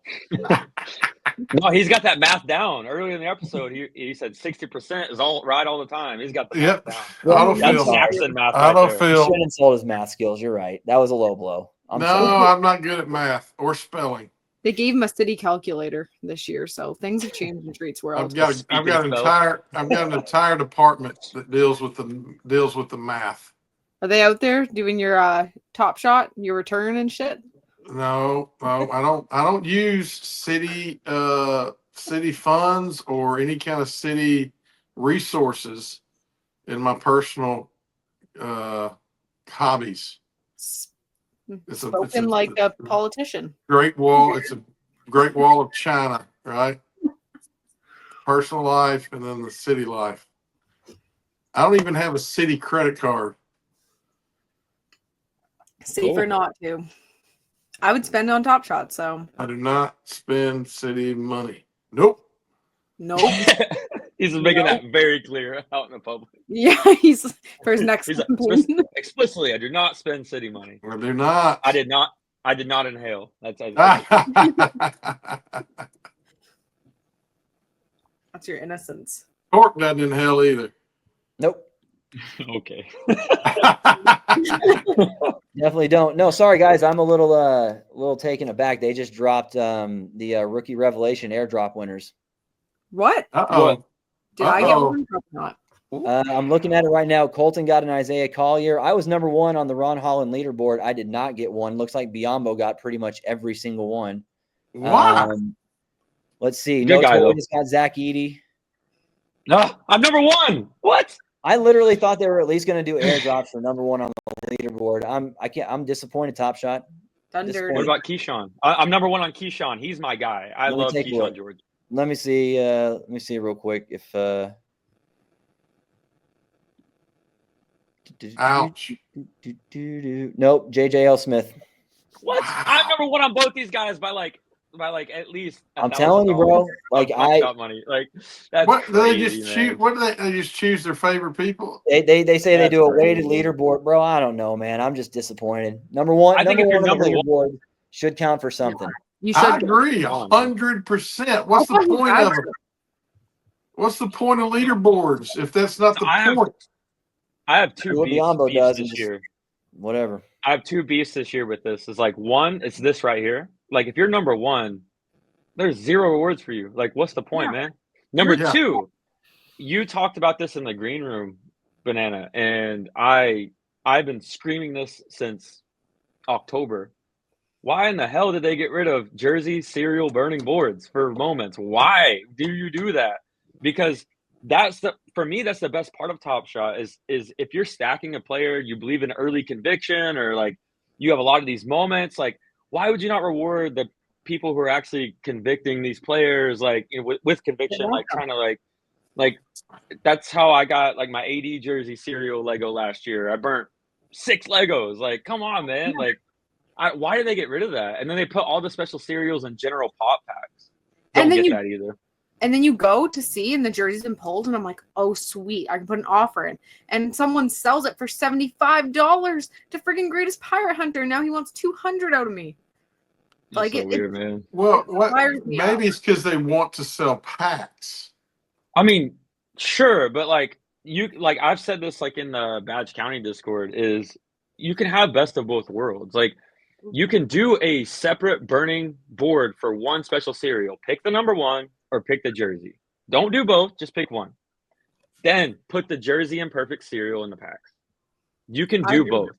No, he's got that math down. Earlier in the episode, he said 60% is all right all the time. He's got the math down. Well, That's Jackson math I right there. He shouldn't insult his math skills. You're right. That was a low blow. I'm not good at math or spelling. They gave him a city calculator this year, so things have changed in Treat's world. I've got an entire department that deals with the math. Are they out there doing your TopShot, your return and shit? No, I don't use city funds or any kind of city resources in my personal hobbies. It's like a politician. Great Wall. It's a Great Wall of China, right? Personal life and then the city life. I don't even have a city credit card. Safer not to. I would spend on TopShot, so. I do not spend city money. Nope. He's making that very clear out in the public. Yeah, he's for his next explicitly, I do not spend city money. I do not. I did not inhale. That's your innocence. Tork doesn't inhale either. Nope. Okay. Definitely don't. No, sorry guys, I'm a little taken aback. They just dropped the rookie revelation airdrop winners. What? Uh-oh. Did I get one? Probably not. I'm looking at it right now. Colton got an Isaiah Collier. I was number 1 on the Ron Holland leaderboard. I did not get one. Looks like Biombo got pretty much every single one. Wow. Let's see. Good guy, though. Just got Zach Edey. No, I'm number 1. What? I literally thought they were at least going to do airdrops for number 1 on the leaderboard. I'm disappointed. TopShot. What about Keyshawn? I'm number 1 on Keyshawn. He's my guy. I love Keyshawn George. Let me see. Real quick if. Ouch. Nope. JJL Smith. What? I'm number 1 on both these guys by at least. I'm telling you, bro. Like I got money. Like that's what crazy, they just choose? What do they just choose their favorite people? They say they do a weighted leaderboard, bro. I don't know, man. I'm just disappointed. Number one on the leaderboard should count for something. You should. I agree 100%. What's the point of it? What's the point of leaderboards if that's not the point? I have two beefs this year. Whatever. I have two beefs this year with this. It's like one, it's this right here. Like if you're number 1, there's 0 rewards for you. Like what's the point, man? Number 2, you talked about this in the green room, Banana, and I've been screaming this since October. Why in the hell did they get rid of jersey serial burning boards for moments? Why do you do that? Because for me, that's the best part of TopShot is if you're stacking a player, you believe in early conviction, or like you have a lot of these moments, like why would you not reward the people who are actually convicting these players, like with conviction, like trying to like that's how I got like my AD jersey serial Lego last year. I burnt 6 Legos. Like, come on, man. Like, why did they get rid of that? And then they put all the special cereals in general pop packs. Don't get that either. And then you go to see, and the jersey's been pulled, and I'm like, oh, sweet. I can put an offer in. And someone sells it for $75 to freaking Greatest Pirate Hunter. And now he wants $200 out of me. That's so weird, man. Well, maybe it's because they want to sell packs. I mean, sure, but like I've said this like in the Badge County Discord is you can have best of both worlds. Like you can do a separate burning board for one special cereal. Pick the number 1 or pick the jersey. Don't do both, just pick one. Then put the jersey and perfect cereal in the packs. You can do both.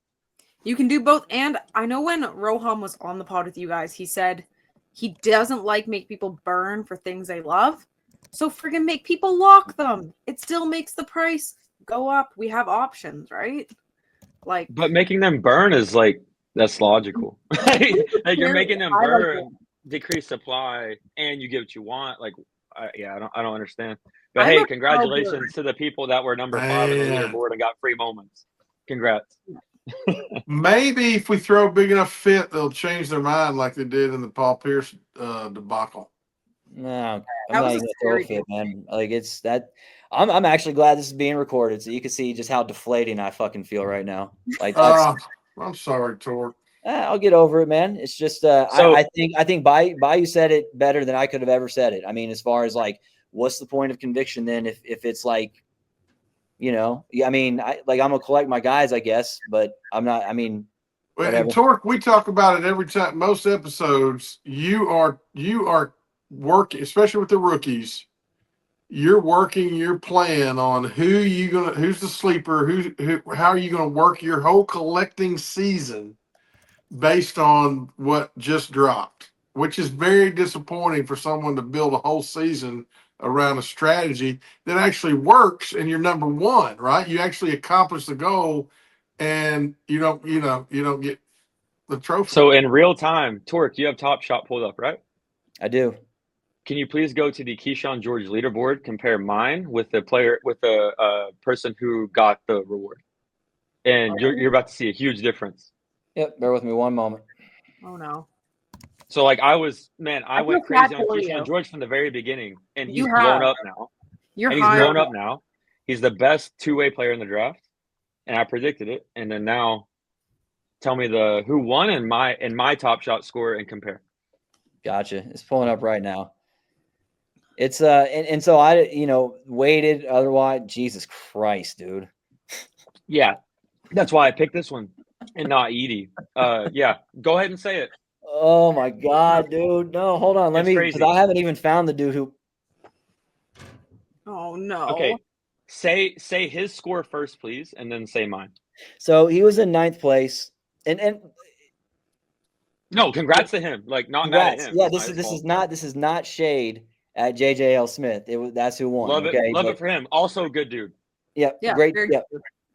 You can do both. And I know when Roham was on the pod with you guys, he said he doesn't make people burn for things they love. So friggin' make people lock them. It still makes the price go up. We have options, right? But making them burn is that's logical. like you're making them burn, decrease supply, and you get what you want. I don't understand. But hey, congratulations to the people that were number 5 on the leaderboard and got free moments. Congrats. Maybe if we throw a big enough fit, they'll change their mind like they did in the Paul Pierce debacle. No, I'm That not was a even gonna throw a scary fit, man. Like it's that. I'm actually glad this is being recorded, so you can see just how deflating I fucking feel right now. Like that's. I'm sorry, Tork. I'll get over it, man. It's just I think Bayou said it better than I could have ever said it. I mean, as far as like, what's the point of conviction then if it's like, yeah, I mean, I'm gonna collect my guys, I guess, but I'm not. I mean, whatever. And Tork, we talk about it every time. Most episodes, you are working, especially with the rookies. You're working your plan on who's the sleeper, how are you gonna work your whole collecting season based on what just dropped, which is very disappointing for someone to build a whole season around a strategy that actually works and you're number one, right? You actually accomplish the goal and you don't get the trophy. So in real time, Tork, you have TopShot pulled up, right? I do. Can you please go to the Keyshawn George leaderboard, compare mine with the person who got the reward, and you're about to see a huge difference. Yep. Bear with me one moment. Oh no. So like I went crazy on for Keyshawn you. George from the very beginning, and he's You blown have. up now. You're And he's high. blown up now. He's the best two-way player in the draft, and I predicted it. And then now, tell me who won in my TopShot score and compare. Gotcha. It's pulling up right now. It's and so I waited. Otherwise, Jesus Christ, dude. Yeah, that's why I picked this one and not Edie. Yeah, go ahead and say it. Oh my God, dude. No, hold on. Because I haven't even found the dude who. Oh no. Okay, say his score first, please, and then say mine. So he was in 9th place, and no, congrats to him. Like not mad at him. Yeah, this is not shade at JJL Smith. That's who won. Love okay? it. Love it for him. Also a good dude. Yeah, great. Yeah,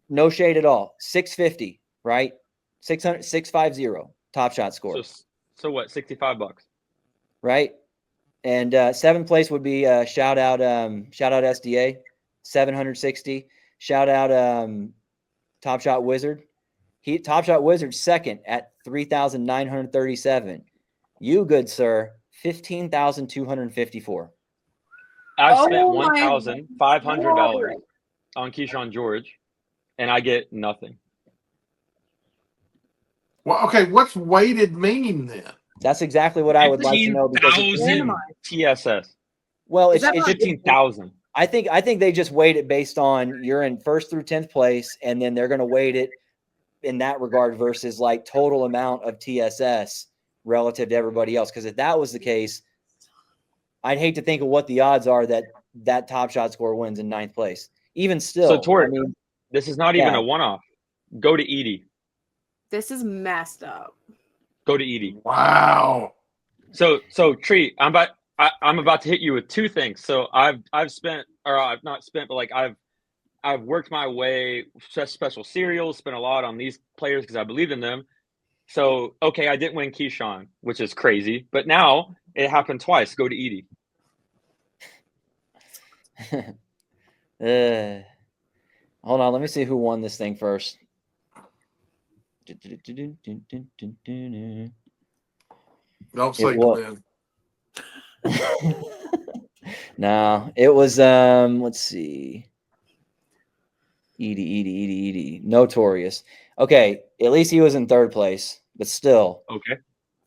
no shade at all. 650, right? 650 TopShot score. So what? $65, right? And 7th place would be shout out SDA, 760. Shout out TopShot Wizard. TopShot Wizard 2nd at 3,937. You, good sir, 15,254. I've spent $1,500 on Keyshawn George, and I get nothing. Well, okay, what's weighted mean then? That's exactly what I would like to know because it's TSS. Well, it's 15,000. I think they just weight it based on you're in 1st through 10th place, and then they're going to weight it in that regard versus like total amount of TSS relative to everybody else. Because if that was the case, I'd hate to think of what the odds are that TopShot score wins in 9th place. Even still, so Tork, this is not even a one-off. Go to Edie. This is messed up. Go to Edie. Wow. So Tree, I'm about to hit you with two things. So I've not spent, but like I've worked my way, special cereals, spent a lot on these players because I believed in them. So okay, I didn't win Keyshawn, which is crazy, but now it happened twice. Go to Edie. Hold on, let me see who won this thing first. Don't say Glenn. No, it was let's see. Edie. Notorious. Okay, at least he was in 3rd place, but still. Okay.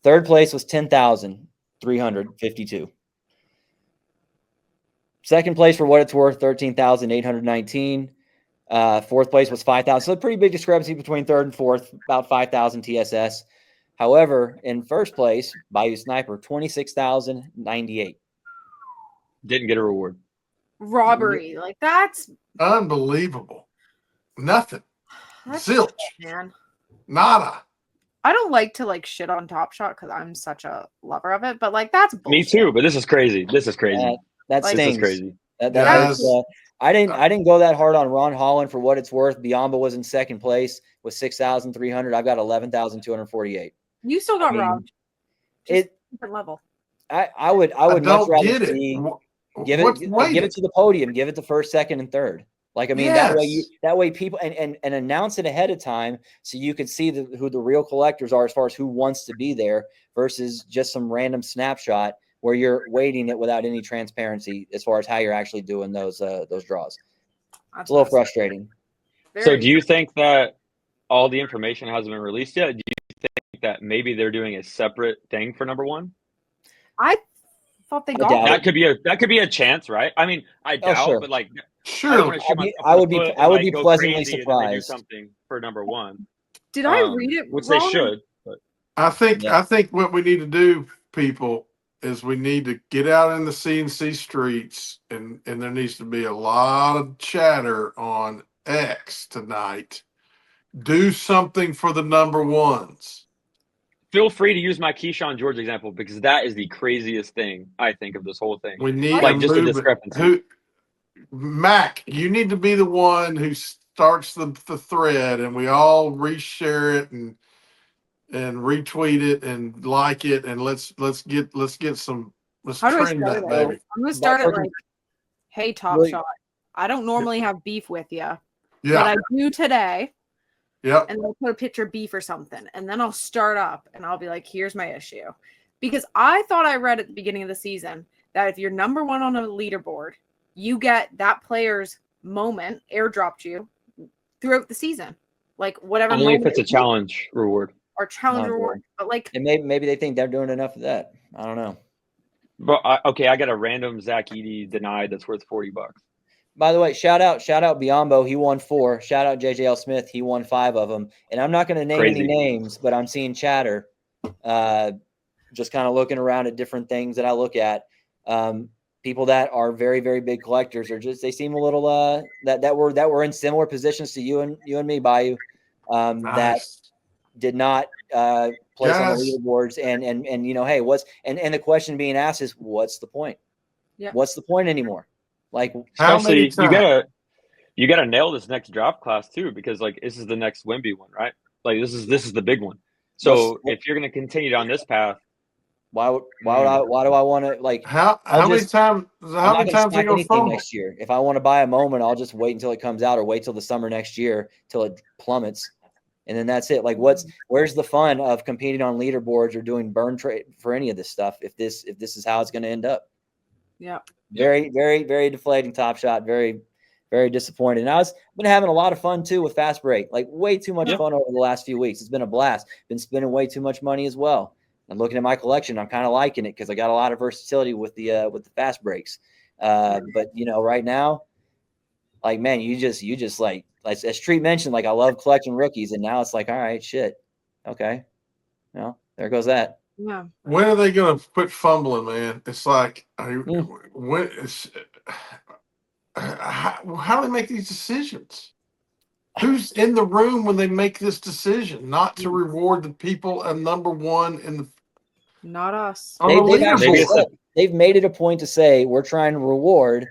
3rd place was 10,352. 2nd place, for what it's worth, 13,819. 4th place was 5,000. So a pretty big discrepancy between 3rd and 4th, about 5,000 TSS. However, in 1st place, BayouSniper, 26,098. Didn't get a reward. Robbery. Like that's unbelievable. Nothing. Zilch. Man. Nada. I don't like to shit on TopShot because I'm such a lover of it, but that's bullshit. Me too, but this is crazy. That stings. This is crazy. I didn't go that hard on Ron Holland for what it's worth. Biombo was in 2nd place with 6,300. I've got 11,248. You still got robbed. Different level. I would much rather see give it to the podium, give it to 1st, 2nd, and 3rd. Like, I mean, that way people and announce it ahead of time so you can see who the real collectors are as far as who wants to be there versus just some random snapshot where you're weighting it without any transparency as far as how you're actually doing those draws. It's a little frustrating. So do you think that all the information hasn't been released yet? Do you think that maybe they're doing a separate thing for number one? I thought they got that could be a chance, right? I mean, I doubt, sure. but like, Sure, I don't want to shoot myself I would be go pleasantly crazy surprised. and then they do something for number one. Did I read it which wrong? they should. But. I think what we need to do, people, is we need to get out in the C&C streets, and there needs to be a lot of chatter on X tonight. Do something for the number ones. Feel free to use my Keyshawn George example, because that is the craziest thing I think of this whole thing. We need like just a discrepancy. Mac, you need to be the one who starts the thread, and we all reshare it and retweet it and like it, and let's get some. Let's trend that, baby. I'm gonna start it like, hey, TopShot, I don't normally have beef with you, but I do today. Yep. And I'll put a picture of beef or something, and then I'll start up and I'll be like, here's my issue. Because I thought I read at the beginning of the season that if you're number one on a leaderboard, you get that player's moment airdropped you throughout the season. Like whatever. Only if it's a challenge reward. Or challenge reward. But like, and maybe they think they're doing enough of that. I don't know. But I got a random Zach Edey denied that's worth $40. By the way, shout out Biombo. He won 4. Shout out JJL Smith. He won 5 of them. And I'm not going to name any names, but I'm seeing chatter. Just kind of looking around at different things that I look at. People that are very, very big collectors are just, they seem a little that were in similar positions to you and me, Bayou. Nice. That did not place on the leaderboards, and you know, hey, and the question being asked is, what's the point? Yeah. What's the point anymore? Like, especially you gotta nail this next draft class too, because like this is the next Wemby one, right? Like this is the big one. So if you're gonna continue down this path, why do I want to like? How many times are they gonna fumble next year? If I want to buy a moment, I'll just wait until it comes out, or wait till the summer next year till it plummets. And then that's it. Like, where's the fun of competing on leaderboards or doing burn trade for any of this stuff if this is how it's going to end up? Yeah. Very, very, very deflating TopShot. Very, very disappointed. And I've been having a lot of fun too with Fast Break. Like way too much fun over the last few weeks. It's been a blast. Been spending way too much money as well. And looking at my collection, I'm kind of liking it because I got a lot of versatility with the Fast Breaks. But you know, right now, like, man, you just like as Treat mentioned, like I love collecting rookies, and now it's like, all right, shit, okay, well, there goes that. Yeah. When are they going to quit fumbling, man? It's like, how do they make these decisions? Who's in the room when they make this decision not to reward the people at number one in the? Not us. They've made it a point to say we're trying to reward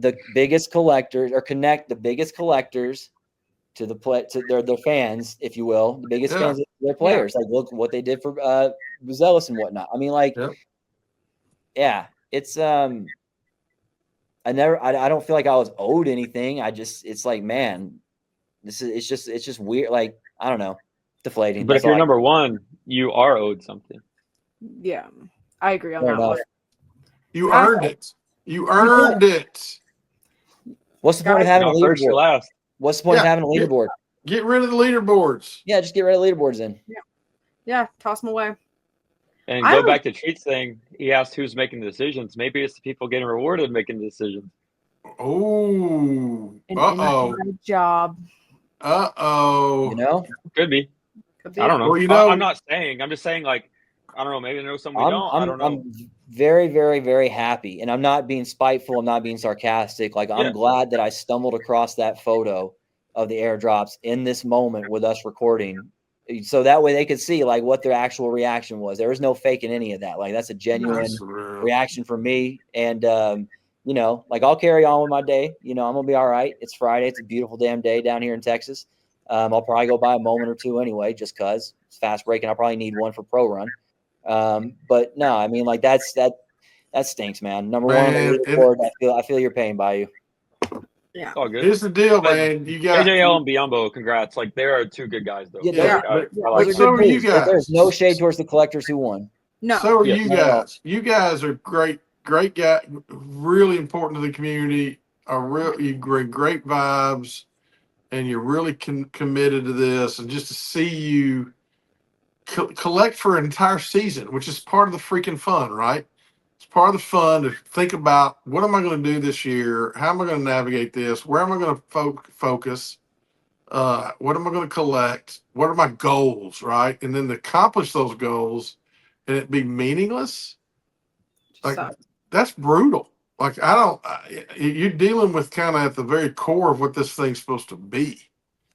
the biggest collectors, or connect the biggest collectors to their fans, if you will, the biggest fans of their players. Like, look what they did for Zealous and whatnot. I mean, like, it's I don't feel like I was owed anything. It's like, man, it's just weird. Like, I don't know, deflating. But if you're number one, you are owed something. Yeah, I agree on that one. You earned it. You earned it. What's the point of having a leaderboard? What's the point of having a leaderboard? Get rid of the leaderboards. Yeah, just get rid of leaderboards then. Yeah, toss them away. And go back to Treat's thing. He asked who's making the decisions. Maybe it's the people getting rewarded making the decisions. Oh. Inside job. You know? Could be. I don't know. Well, I'm not saying. I'm just saying, like, I don't know. Maybe they know something we don't. I don't know. I'm very, very, very happy. And I'm not being spiteful. I'm not being sarcastic. Like, I'm glad that I stumbled across that photo of the airdrops in this moment with us recording. So that way they could see, like, what their actual reaction was. There was no faking any of that. Like, that's a genuine reaction from me. And, you know, like, I'll carry on with my day. You know, I'm going to be all right. It's Friday. It's a beautiful damn day down here in Texas. I'll probably go buy a moment or two anyway, just because it's fast breaking. I'll probably need one for pro run. But no, I mean, like, that stinks, man. Number one on the leaderboard, I feel your pain, Bayou. Yeah. It's all good. Here's the deal, man. You got JJL and Biombo, congrats. Like, they are two good guys, though. Yeah, so you guys. There's no shade towards the collectors who won. No. So are Yes. you guys. You guys are great guy, really important to the community. You bring great vibes, and you're really committed to this. And just to see you collect for an entire season, which is part of the freaking fun, right? It's part of the fun to think about what am I going to do this year? How am I going to navigate this? Where am I going to focus? What am I going to collect? What are my goals, right? And then to accomplish those goals and it be meaningless, like Sucks. that's brutal. Like you're dealing with kind of at the very core of what this thing's supposed to be,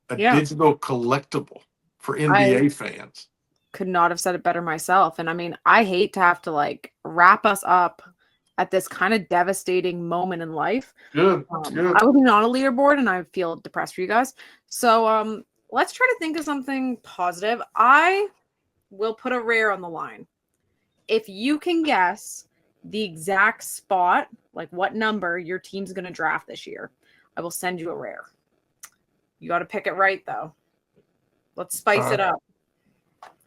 a digital collectible for NBA fans. Could not have said it better myself. And I mean, I hate to have to like wrap us up at this kind of devastating moment in life. Good. I wasn't on a leaderboard and I feel depressed for you guys. So let's try to think of something positive. I will put a rare on the line. If you can guess the exact spot, like what number your team's going to draft this year, I will send you a rare. You got to pick it right, though. Let's spice it up.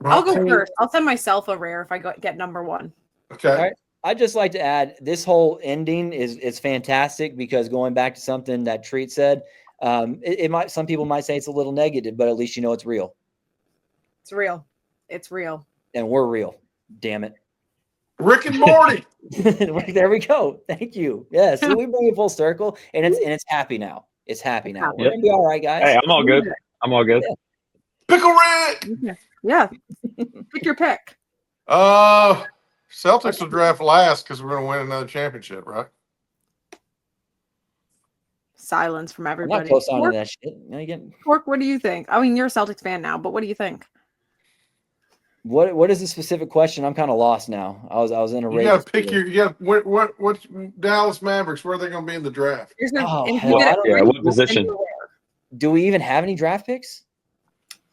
I'll go first. I'll send myself a rare if I get number one. Okay. All right. I'd just like to add this whole ending is fantastic because going back to something that Treat said, it might, some people might say it's a little negative, but at least you know it's real. It's real. It's real. And we're real. Damn it. Rick and Morty. There we go. Thank you. Yes. So we bring it full circle and it's happy now. It's happy now. We're gonna be all right, guys. Hey, I'm all good. I'm all good. Yeah. Pickle Rick. Yeah. Pick your pick. Celtics will draft last because we're going to win another championship, right? Silence from I'm everybody. not close on to that shit. Tork, what do you think? I mean, you're a Celtics fan now, but what do you think? What is the specific question? I'm kind of lost now. I was in a race. You got to pick what's Dallas Mavericks? Where are they going to be in the draft? What position? Do we even have any draft picks?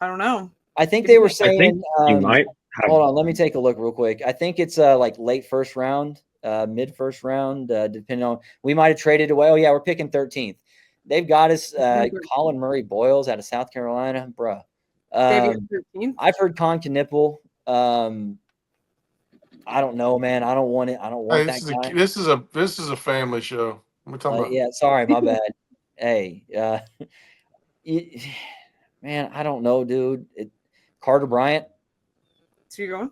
I don't know. I think they were saying. I think you might. Hold on, let me take a look real quick. I think it's like late first round, mid first round, depending on. We might have traded away. Oh yeah, we're picking 13th. They've got us Colin Murray Boyles out of South Carolina, bruh. I've heard Connectin. I don't know, man. I don't want it. I don't want that guy. This is a family show. We're talking about. Yeah, sorry, my bad. Hey, man, I don't know, dude. Carter Bryant. So you're going?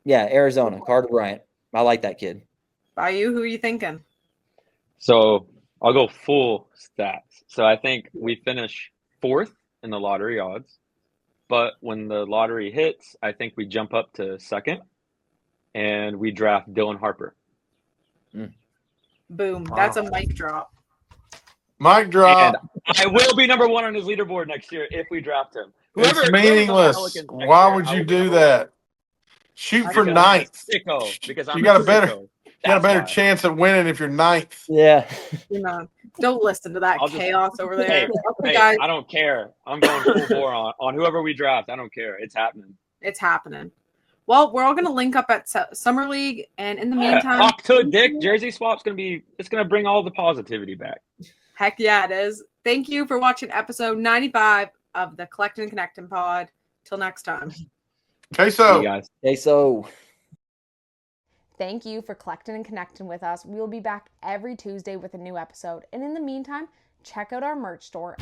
Yeah, Arizona. Carter Bryant. I like that kid. Bayou, who are you thinking? So I'll go full stats. So I think we finish 4th in the lottery odds. But when the lottery hits, I think we jump up to 2nd and we draft Dylan Harper. Boom. That's a mic drop. Mic drop. And I will be number 1 on his leaderboard next year if we draft him. It's meaningless. Why would you do that? Shoot for 9th. Because you got a better chance of winning if you're 9th. Yeah. Don't listen to that chaos over there. Hey, I don't care. I'm going full bore on whoever we draft. I don't care. It's happening. It's happening. Well, we're all going to link up at Summer League, and in the meantime, Talk to Dick. Jersey swap's going to bring all the positivity back. Heck yeah, it is. Thank you for watching episode 95 of the Collectin Connectin pod. Till next time. Queso. See you guys. Queso. Thank you for collecting and connecting with us. We will be back every Tuesday with a new episode. And in the meantime, check out our merch store.